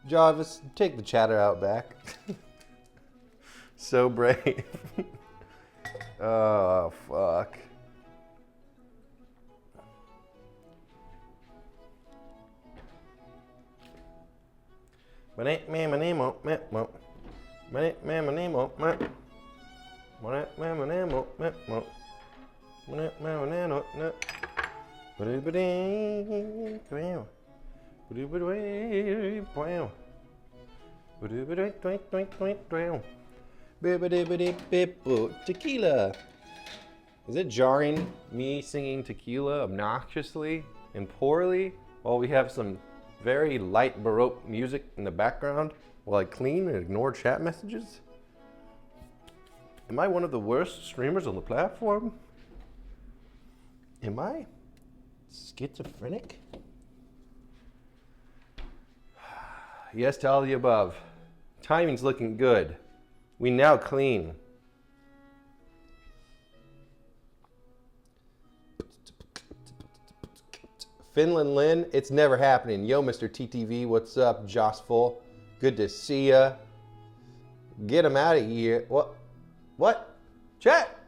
Jarvis, take the chatter out back. So brave. Oh, fuck. Tequila. Is it jarring me singing tequila obnoxiously and poorly while we have some very light Baroque music in the background while I clean and ignore chat messages? Am I one of the worst streamers on the platform? Am I schizophrenic? Yes to all the above. Timing's looking good. We now clean. Finland Lynn, it's never happening. Yo, Mr. TTV, what's up? Jossful, good to see ya. Get him out of here. What? What? Chat?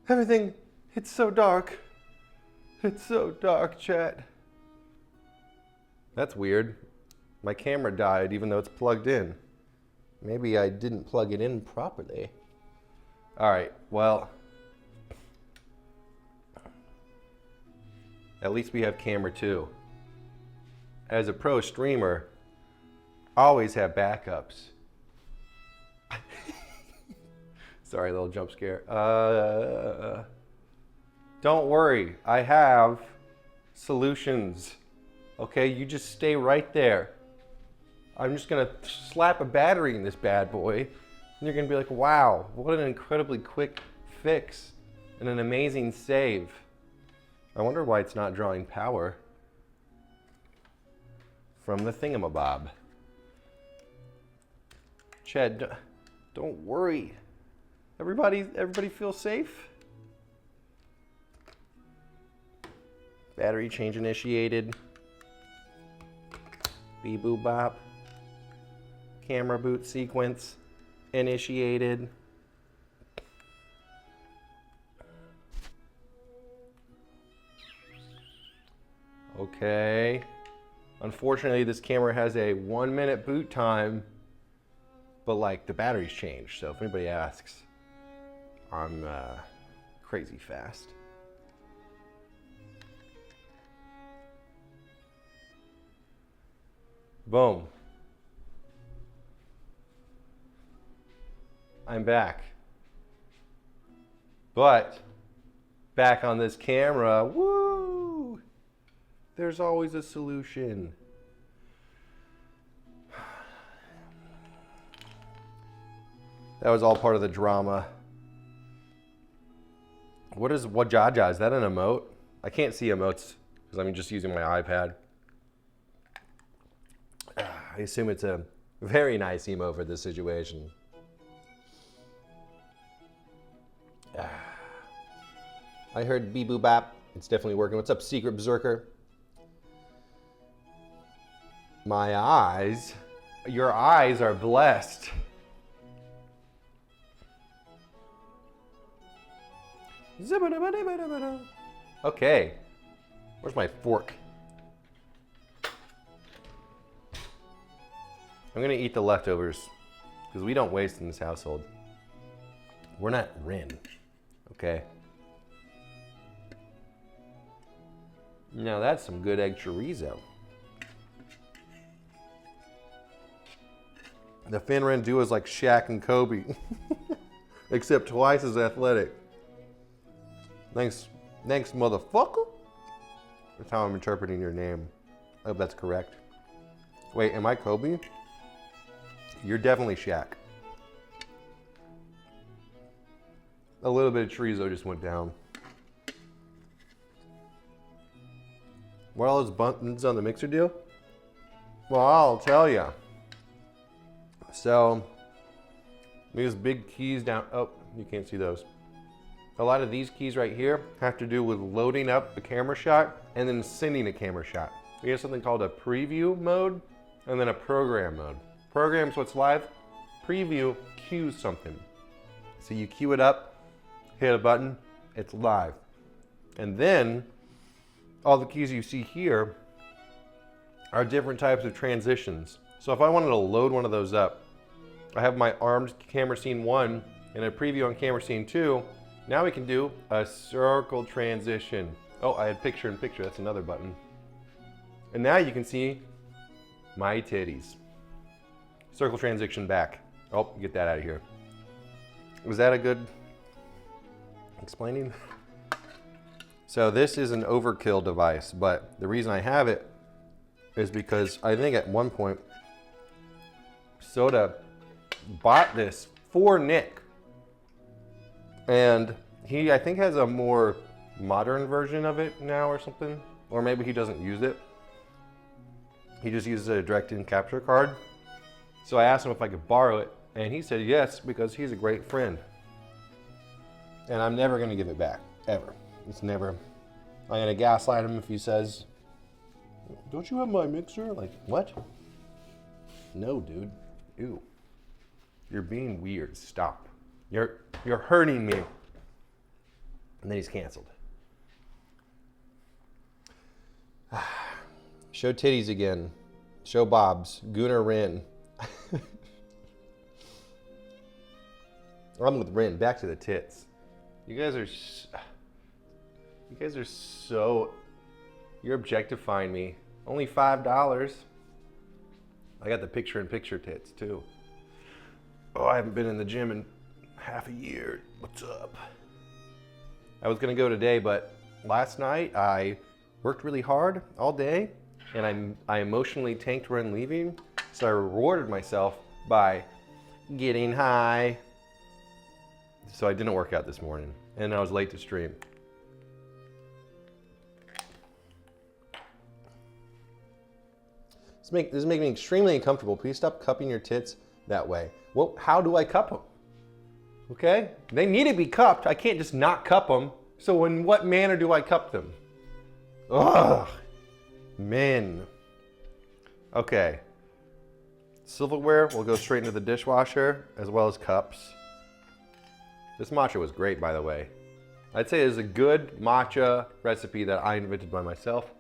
Everything, it's so dark. It's so dark, chat. That's weird. My camera died even though it's plugged in. Maybe I didn't plug it in properly. All right, well, at least we have camera 2. As a pro streamer, always have backups. Sorry, little jump scare. Don't worry, I have solutions. Okay, you just stay right there. I'm just gonna slap a battery in this bad boy, and you're gonna be like, wow, what an incredibly quick fix and an amazing save. I wonder why it's not drawing power from the thingamabob. Chad, don't worry. Everybody feel safe? Battery change initiated. Beep boop bop. Camera boot sequence initiated. Okay. Unfortunately, this camera has a 1-minute boot time, but like the battery's changed. So if anybody asks, I'm crazy fast. Boom. I'm back. But back on this camera, woo! There's always a solution. That was all part of the drama. What is Wajaja? Is that an emote? I can't see emotes because I'm just using my iPad. I assume it's a very nice emote for this situation. I heard bee boo bap. It's definitely working. What's up, Secret Berserker? My eyes. Your eyes are blessed. Okay. Where's my fork? I'm gonna eat the leftovers because we don't waste in this household. We're not Rin, okay? Now that's some good egg chorizo. The Finran duo is like Shaq and Kobe, except twice as athletic. Thanks, motherfucker. That's how I'm interpreting your name. I hope that's correct. Wait, am I Kobe? You're definitely Shaq. A little bit of chorizo just went down. What all those buttons on the mixer do? Well, I'll tell ya. So, these big keys down, oh, you can't see those. A lot of these keys right here have to do with loading up the camera shot and then sending a camera shot. We have something called a preview mode and then a program mode. Program's what's live, preview cues something. So you cue it up, hit a button, it's live. And then all the keys you see here are different types of transitions. So if I wanted to load one of those up, I have my armed camera scene 1 and a preview on camera scene 2. Now we can do a circle transition. Oh, I had picture in picture, that's another button. And now you can see my titties. Circle transition back. Oh, get that out of here. Was that a good explaining? So this is an overkill device, but the reason I have it is because I think at one point, Soda bought this for Nick. And he, I think, has a more modern version of it now or something. Or maybe he doesn't use it. He just uses a direct-in capture card. So I asked him if I could borrow it, and he said yes, because he's a great friend. And I'm never gonna give it back, ever. It's never. I'm gonna gaslight him if he says, "Don't you have my mixer?" Like, what? No, dude. Ew. You're being weird. Stop. You're hurting me. And then he's canceled. Show titties again. Show Bob's. Gunnar Rin. I'm with Rin. Back to the tits. You guys are so. You're objectifying me. Only $5. I got the picture-in-picture tits too. Oh, I haven't been in the gym in half a year. What's up? I was gonna go today, but last night I worked really hard all day, and I emotionally tanked when leaving, so I rewarded myself by getting high. So I didn't work out this morning, and I was late to stream. This is making me extremely uncomfortable. Please stop cupping your tits that way. Well, how do I cup them? Okay? They need to be cupped. I can't just not cup them. So in what manner do I cup them? Ugh. Men. Okay. Silverware will go straight into the dishwasher, as well as cups. This matcha was great, by the way. I'd say it's a good matcha recipe that I invented by myself.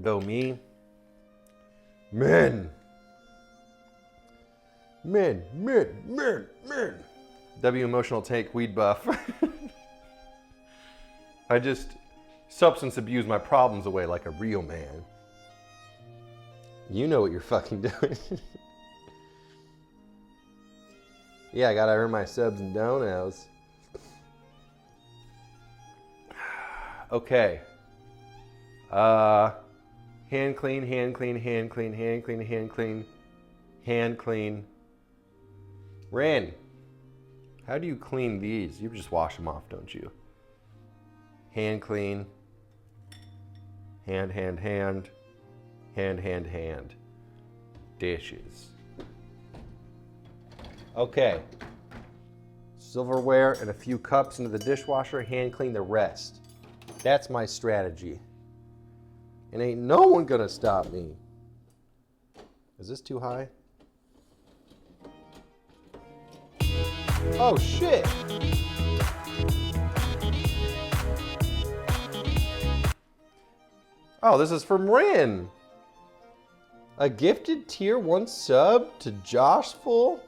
Go me. Men. Men. W emotional tank weed buff. I just substance abuse my problems away like a real man. You know what you're fucking doing. Yeah, I gotta earn my subs and donos. Okay. Hand clean, hand clean, hand clean, hand clean, hand clean, hand clean. Ren, how do you clean these? You just wash them off, don't you? Hand clean. Hand, hand, hand. Hand, hand, hand. Dishes. Okay. Silverware and a few cups into the dishwasher, hand clean the rest. That's my strategy. And ain't no one gonna stop me. Is this too high? Oh shit! Oh, this is from Rin. A gifted tier 1 sub to Joseful,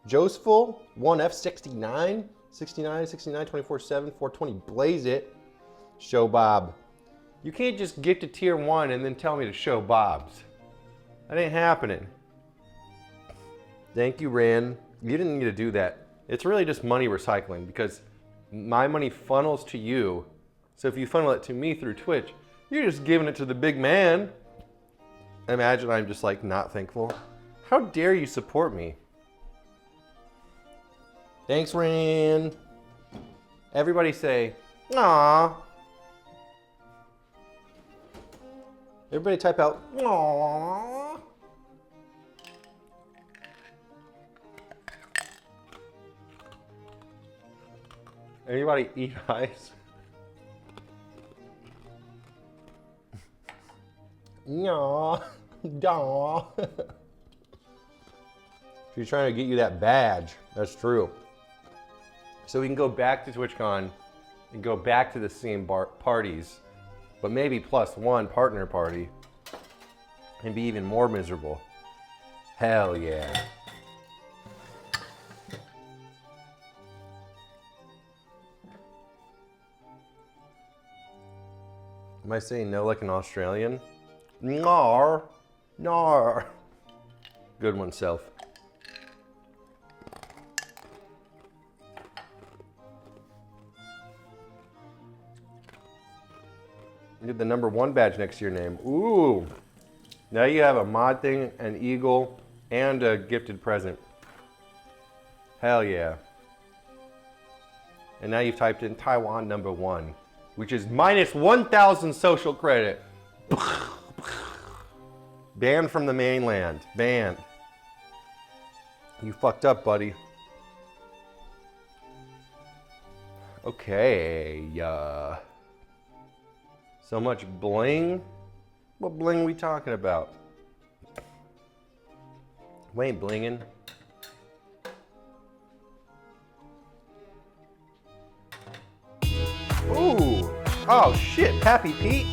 1F69, 69, 24/7, 420, blaze it. Show Bob. You can't just gift a tier 1 and then tell me to show Bob's. That ain't happening. Thank you, Ran. You didn't need to do that. It's really just money recycling because my money funnels to you. So if you funnel it to me through Twitch, you're just giving it to the big man. Imagine I'm just like not thankful. How dare you support me? Thanks, Ran. Everybody say, "Aww." Everybody type out, "Aww." Anybody eat ice? No, daw. She's trying to get you that badge. That's true. So we can go back to TwitchCon and go back to the same parties, but maybe +1 partner party and be even more miserable. Hell yeah. Am I saying no like an Australian? Nar, nar. Good one, Self. You did the #1 badge next to your name. Ooh. Now you have a mod thing, an eagle, and a gifted present. Hell yeah. And now you've typed in Taiwan #1, which is -1,000 social credit. Banned from the mainland. Banned. You fucked up, buddy. Okay, so much bling? What bling we talking about? We ain't blinging. Ooh! Oh shit, Pappy Pete!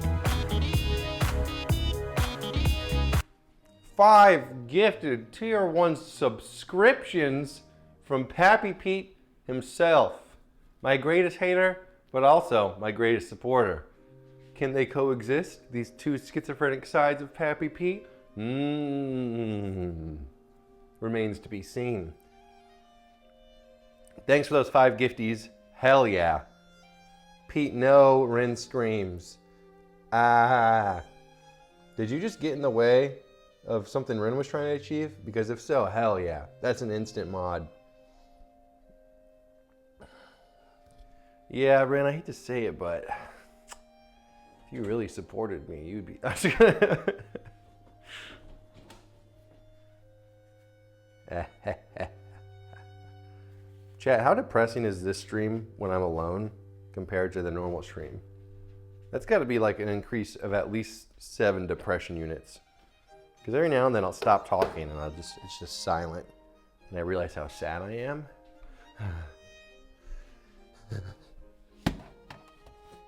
5 gifted tier 1 subscriptions from Pappy Pete himself. My greatest hater, but also my greatest supporter. Can they coexist, these two schizophrenic sides of Pappy Pete? Remains to be seen. Thanks for those 5 gifties. Hell yeah. Pete, no, Ren screams. Ah. Did you just get in the way of something Ren was trying to achieve? Because if so, hell yeah. That's an instant mod. Yeah, Ren, I hate to say it, but if you really supported me, you'd be... Chat, how depressing is this stream when I'm alone compared to the normal stream? That's got to be like an increase of at least 7 depression units. Because every now and then I'll stop talking and it's just silent. And I realize how sad I am.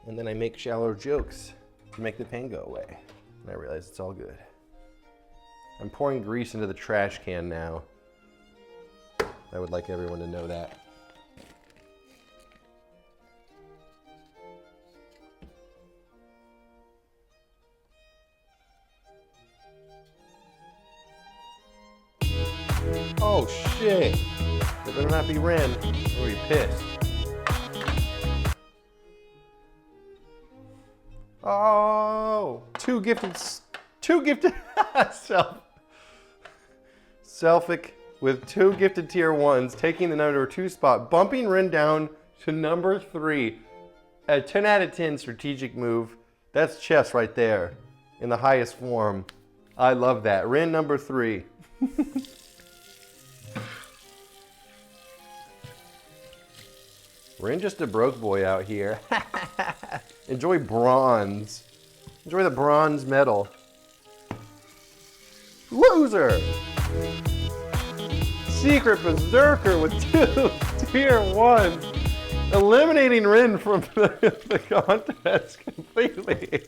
And then I make shallow jokes to make the pain go away. And I realize it's all good. I'm pouring grease into the trash can now. I would like everyone to know that. Oh shit! It better not be Ren, or be pissed. Oh, two gifted Selfic with 2 gifted tier 1s, taking the #2 spot, bumping Ren down to #3. A 10 out of 10 strategic move. That's chess right there, in the highest form. I love that. Ren #3. Ren just a broke boy out here. Enjoy bronze. Enjoy the bronze medal. Loser! Secret Berserker with 2 tier 1s. Eliminating Ren from the contest completely.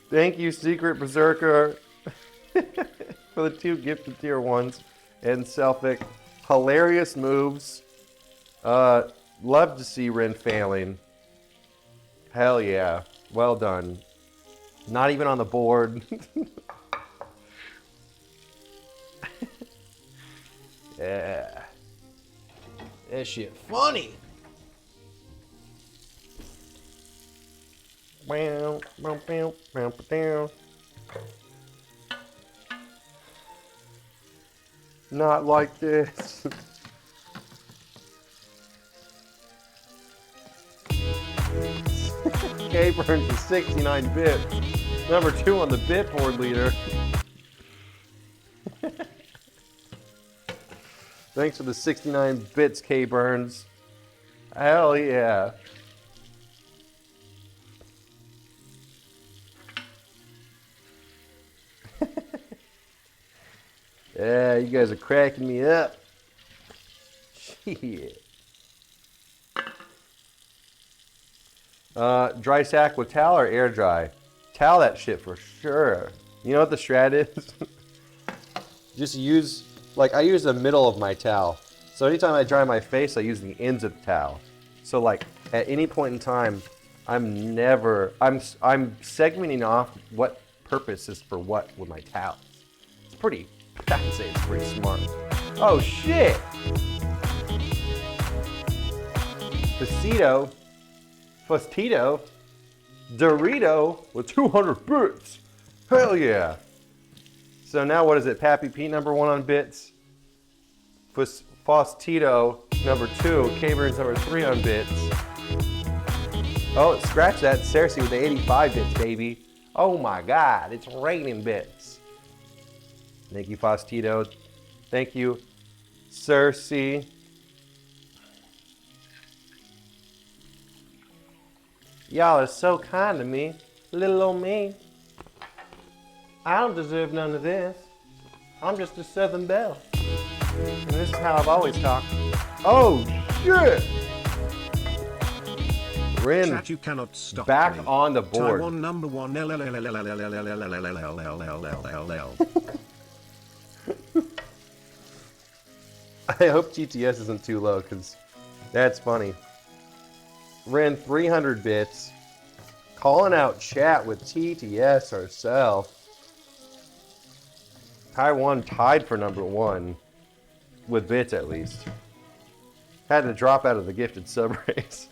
Thank you, Secret Berserker, for the 2 gifted tier 1s. And Selfic. Hilarious moves. Love to see Ren failing. Hell yeah. Well done. Not even on the board. Yeah. That shit funny. Not like this. K-Burns is 69 bits. Number 2 on the bit board leader. Thanks for the 69 bits, K-Burns. Hell yeah. Yeah, you guys are cracking me up. Shit. Dry sack with towel or air dry? Towel that shit for sure. You know what the strat is? Just use, like I use the middle of my towel. So anytime I dry my face, I use the ends of the towel. So like at any point in time, I'm segmenting off what purpose is for what with my towels. It's pretty, I'd say it's pretty smart. Oh shit! Fustito, Dorito with 200 bits. Hell yeah. So now what is it? Pappy Pete number 1 on bits. Fustito number 2. K-Burns number 3 on bits. Oh, scratch that. Cersei with the 85 bits, baby. Oh my God, it's raining bits. Thank you, Fostito. Thank you, Cersei. Y'all are so kind to me. Little old me. I don't deserve none of this. I'm just a Southern belle. And this is how I've always talked. Oh, shit! Rin, Chat, you cannot stop back me. on the board. Taiwan number 1. I hope GTS isn't too low, because that's funny. Ren 300 bits. Calling out chat with TTS herself. Taiwan tied for number 1. With bits, at least. Had to drop out of the gifted sub race.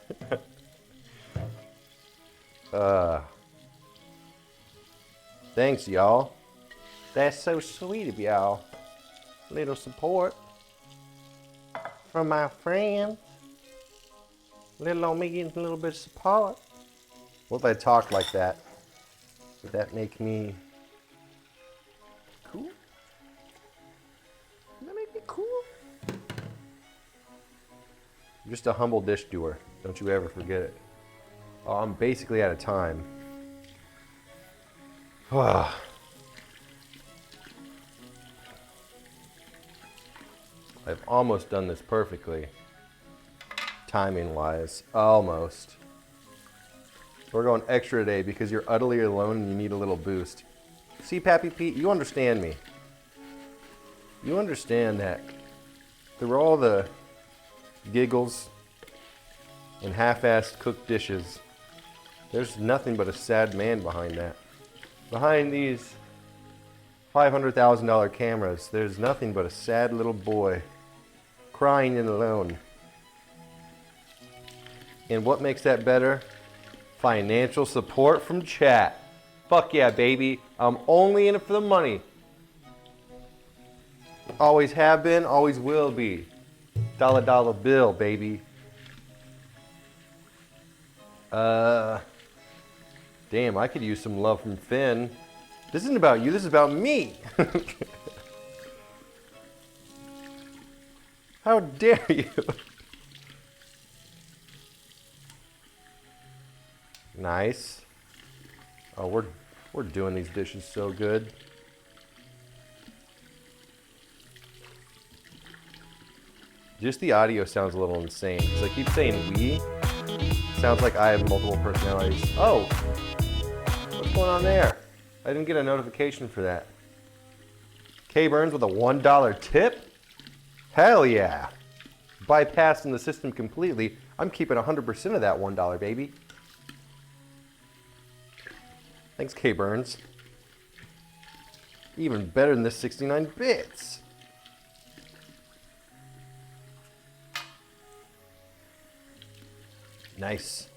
Thanks, y'all. That's so sweet of y'all. Little support from my friend. Little old me getting a little bit of support. What if I talked like that? Would that make me cool? Would that make me cool? I'm just a humble dish doer. Don't you ever forget it. Oh, I'm basically out of time. I've almost done this perfectly. Timing wise, almost. We're going extra today because you're utterly alone and you need a little boost. See, Pappy Pete, you understand me. You understand that through all the giggles and half-assed cooked dishes, there's nothing but a sad man behind that. Behind these $500,000 cameras, there's nothing but a sad little boy crying and alone. And what makes that better? Financial support from chat. Fuck yeah, baby. I'm only in it for the money. Always have been, always will be. Dollar dollar bill, baby. Damn, I could use some love from Finn. This isn't about you, this is about me. How dare you? Nice. Oh, we're doing these dishes so good. Just the audio sounds a little insane because I keep saying we. Sounds like I have multiple personalities. Oh, what's going on there? I didn't get a notification for that. K-Burns with a $1 tip? Hell yeah. Bypassing the system completely. I'm keeping 100% of that $1, baby. Thanks, K Burns. Even better than the 69 bits. Nice.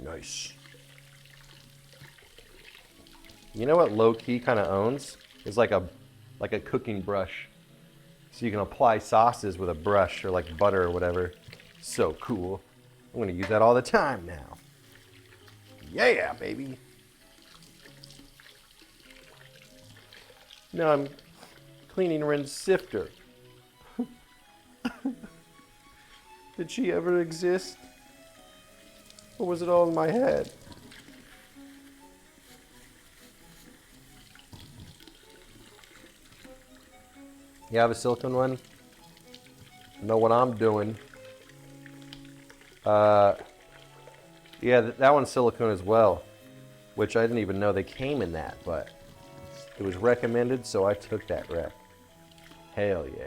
Nice. You know what low-key kind of owns? Is like a cooking brush. So you can apply sauces with a brush or like butter or whatever. So cool. I'm gonna use that all the time now. Yeah, baby. Now I'm cleaning Ren's sifter. Did she ever exist? Or was it all in my head? You have a silicone one? Know what I'm doing. Yeah, that one's silicone as well, which I didn't even know they came in that, but it was recommended, so I took that rec. Hell yeah.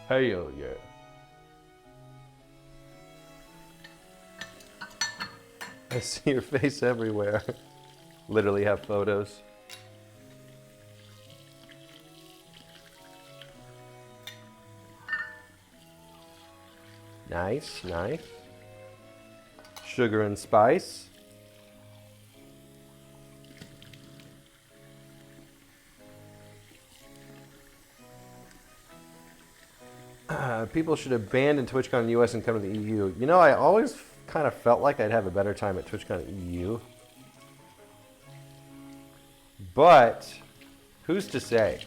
Hell yeah. I see your face everywhere. Literally have photos. Nice, nice. Sugar and spice. People should abandon TwitchCon in the US and come to the EU. You know, I always kind of felt like I'd have a better time at TwitchCon EU. But who's to say?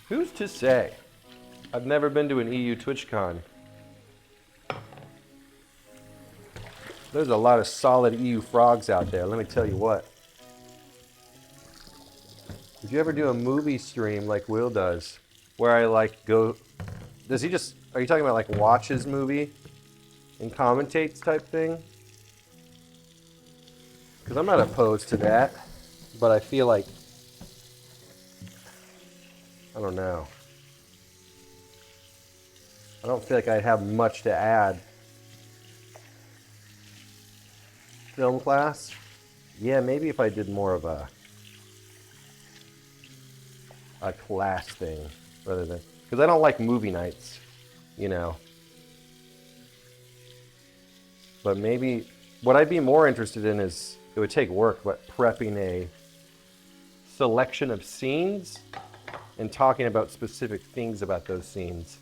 Who's to say? I've never been to an EU TwitchCon. There's a lot of solid EU frogs out there, let me tell you what. Did you ever do a movie stream like Will does? Where I like go, does he just, are you talking about like watch his movie and commentates type thing? Because I'm not opposed to that, but I feel like, I don't know. I don't feel like I have much to add. Film class? Yeah, maybe if I did more of a class thing rather than, because I don't like movie nights, you know. But maybe what I'd be more interested in is, it would take work, but prepping a selection of scenes and talking about specific things about those scenes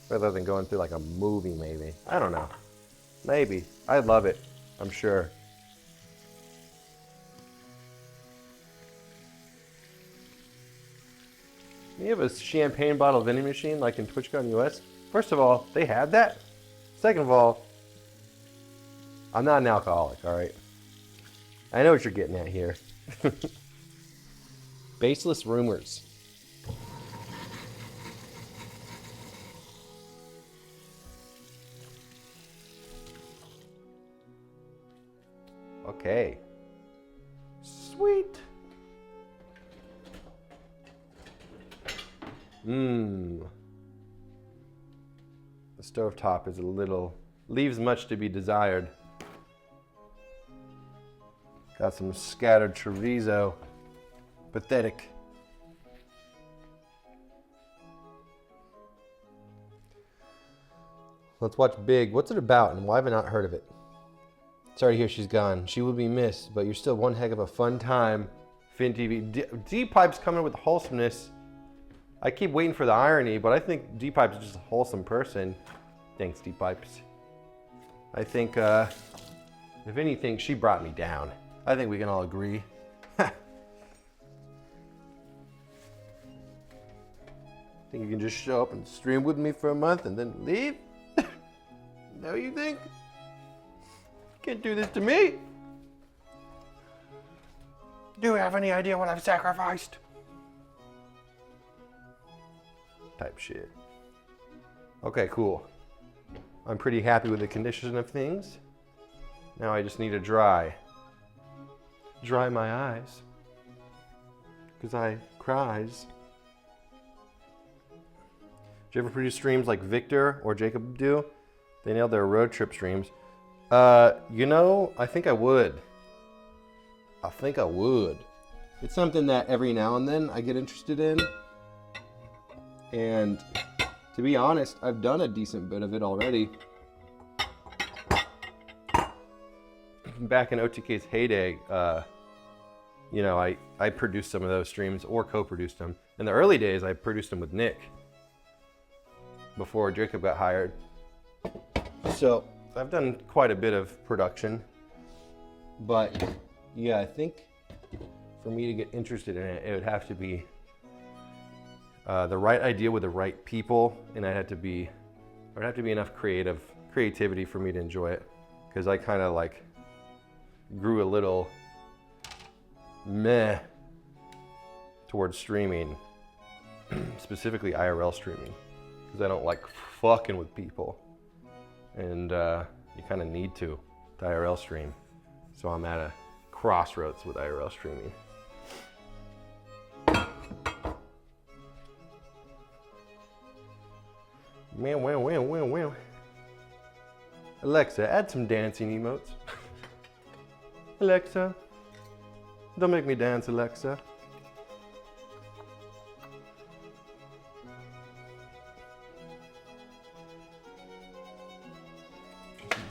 rather than going through like a movie maybe. I don't know. Maybe. I'd love it, I'm sure. You have a champagne bottle vending machine like in TwitchCon US? First of all, they had that. Second of all, I'm not an alcoholic, all right? I know what you're getting at here. Baseless rumors. Okay. Sweet. The stovetop is a little, leaves much to be desired. Got some scattered chorizo. Pathetic. Let's watch Big. What's it about and why have I not heard of it? Sorry to hear she's gone. She will be missed, but you're still one heck of a fun time. PhinTTV. D-Pipe's coming with wholesomeness. I keep waiting for the irony, but I think D-Pipe's just a wholesome person. Thanks, D-Pipes. I think, if anything, she brought me down. I think we can all agree. Think you can just show up and stream with me for a month and then leave? No, you think? Can't do this to me. Do you have any idea what I've sacrificed? Type shit. Okay, cool. I'm pretty happy with the condition of things. Now I just need to dry my eyes. Because I cries. you ever produce streams like Victor or Jacob do? They nailed their road trip streams. You know, I think I would. It's something that every now and then I get interested in. And to be honest, I've done a decent bit of it already. Back in OTK's heyday, you know, I produced some of those streams or co-produced them. In the early days, I produced them with Nick before Jacob got hired. So I've done quite a bit of production, but yeah, I think for me to get interested in it, it would have to be the right idea with the right people, and there'd have to be enough creativity for me to enjoy it, because I kind of like grew a little meh towards streaming, specifically IRL streaming, because I don't like fucking with people, and you kind of need to IRL stream. So I'm at a crossroads with IRL streaming. Wow. Alexa, add some dancing emotes. Alexa, don't make me dance, Alexa.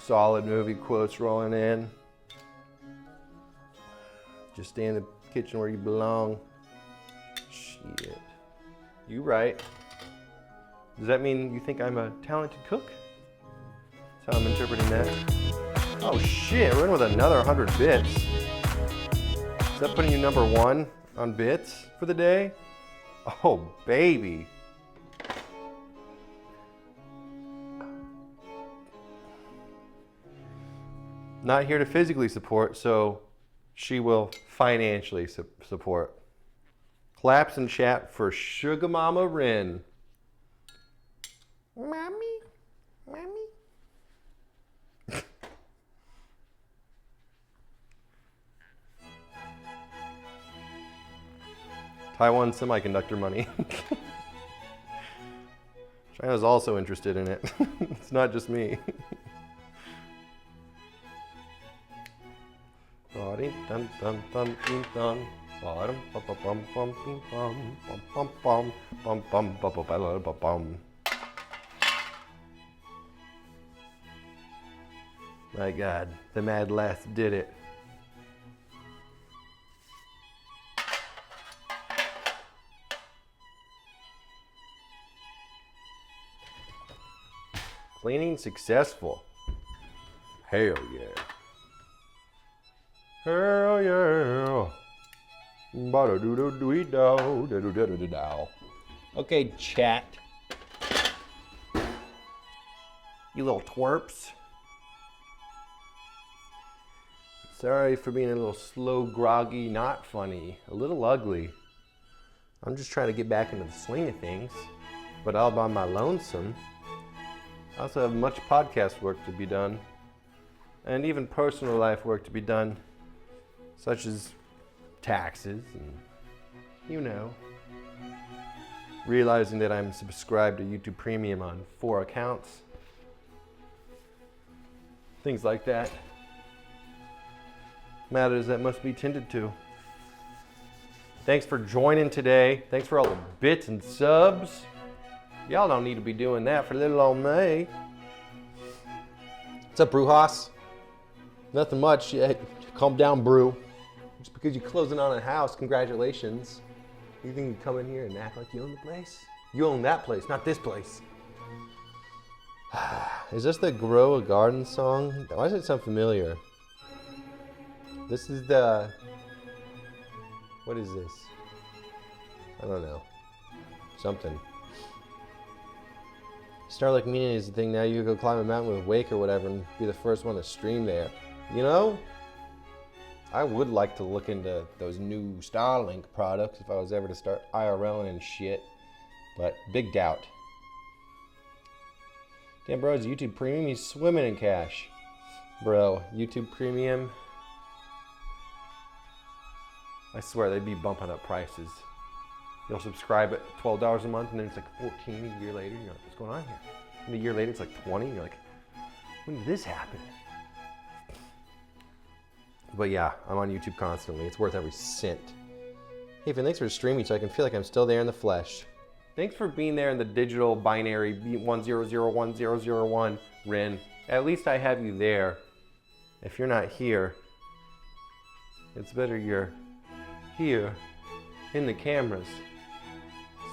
Solid movie quotes rolling in. Just stay in the kitchen where you belong. Shit. You right. Does that mean you think I'm a talented cook? That's how I'm interpreting that. Oh shit, we're in with another 100 bits. Is that putting you number 1 on bits for the day? Oh baby. Not here to physically support, so she will financially support. Claps in chat for Sugar Mama Rin. Mommy. Taiwan semiconductor money. China's also interested in it. It's not just me. My God, the mad lass did it. Cleaning successful. Hell yeah. Hell yeah. Okay, chat. You little twerps. Sorry for being a little slow, groggy, not funny, a little ugly. I'm just trying to get back into the swing of things, but all by my lonesome. I also have much podcast work to be done, and even personal life work to be done, such as taxes and, you know, realizing that I'm subscribed to YouTube Premium on 4 accounts. Things like that. Matters that must be tended to. Thanks for joining today. Thanks for all the bits and subs. Y'all don't need to be doing that for little old me. What's up, Brujas? Nothing much. Calm down, Brew. Just because you're closing on a house, congratulations. You think you come in here and act like you own the place? You own that place, not this place. Is this the Grow a Garden song? Why does it sound familiar? This is the... What is this? I don't know. Something. Starlight Meaning is the thing now. You go climb a mountain with Wake or whatever and be the first one to stream there. You know? I would like to look into those new Starlink products if I was ever to start IRL and shit. But big doubt. Damn bro, it's YouTube Premium. He's swimming in cash. Bro, YouTube Premium. I swear they'd be bumping up prices. You'll subscribe at $12 a month, and then it's like 14 a year later. You're like, what's going on here? And a year later, it's like 20. And you're like, when did this happen? But yeah, I'm on YouTube constantly. It's worth every cent. Hey, Finn, thanks for streaming so I can feel like I'm still there in the flesh. Thanks for being there in the digital binary 10010001, Rin. At least I have you there. If you're not here, it's better you're here in the cameras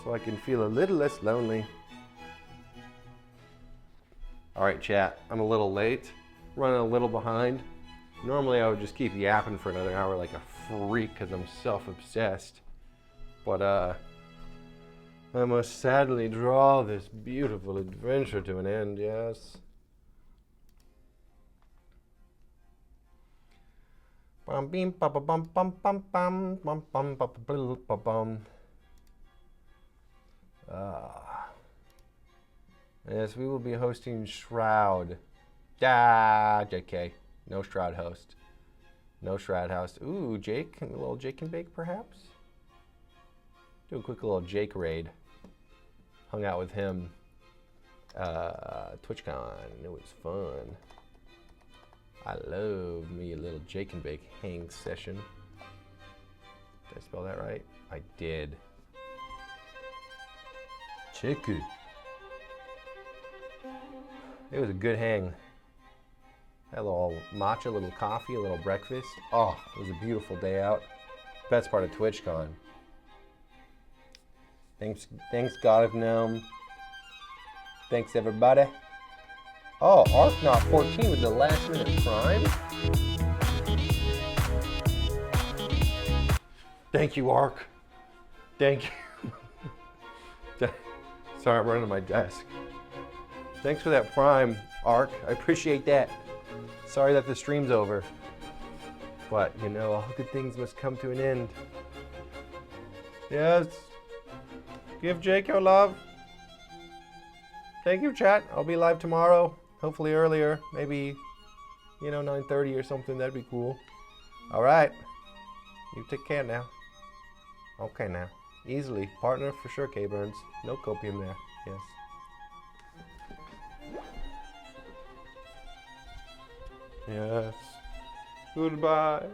so I can feel a little less lonely. All right, chat, I'm a little late, running a little behind. Normally I would just keep yapping for another hour like a freak because I'm self-obsessed. But I must sadly draw this beautiful adventure to an end, yes. Bum bim bum bum bum bum bum bum bum bum bum bum. Yes, we will be hosting Shroud. JK. No Shroud host. No Shroud host. Ooh, Jake, a little Jake and Bake perhaps? Do a quick little Jake raid. Hung out with him. TwitchCon. It was fun. I love me a little Jake and Bake hang session. Did I spell that right? I did. Check it. It was a good hang. Had a little matcha, a little coffee, a little breakfast. Oh, it was a beautiful day out. Best part of TwitchCon. Thanks God of Gnome. Thanks everybody. Oh, Arc not 14 with the last minute prime. Thank you, Arc. Thank you. Sorry, I'm running to my desk. Thanks for that prime, Arc. I appreciate that. Sorry that the stream's over. But, you know, all good things must come to an end. Yes. Give Jake your love. Thank you, chat. I'll be live tomorrow. Hopefully earlier. Maybe, 9:30 or something. That'd be cool. All right. You take care now. Okay, now. Easily. Partner for sure, K-Burns. No copium there. Yes. Yes. Goodbye.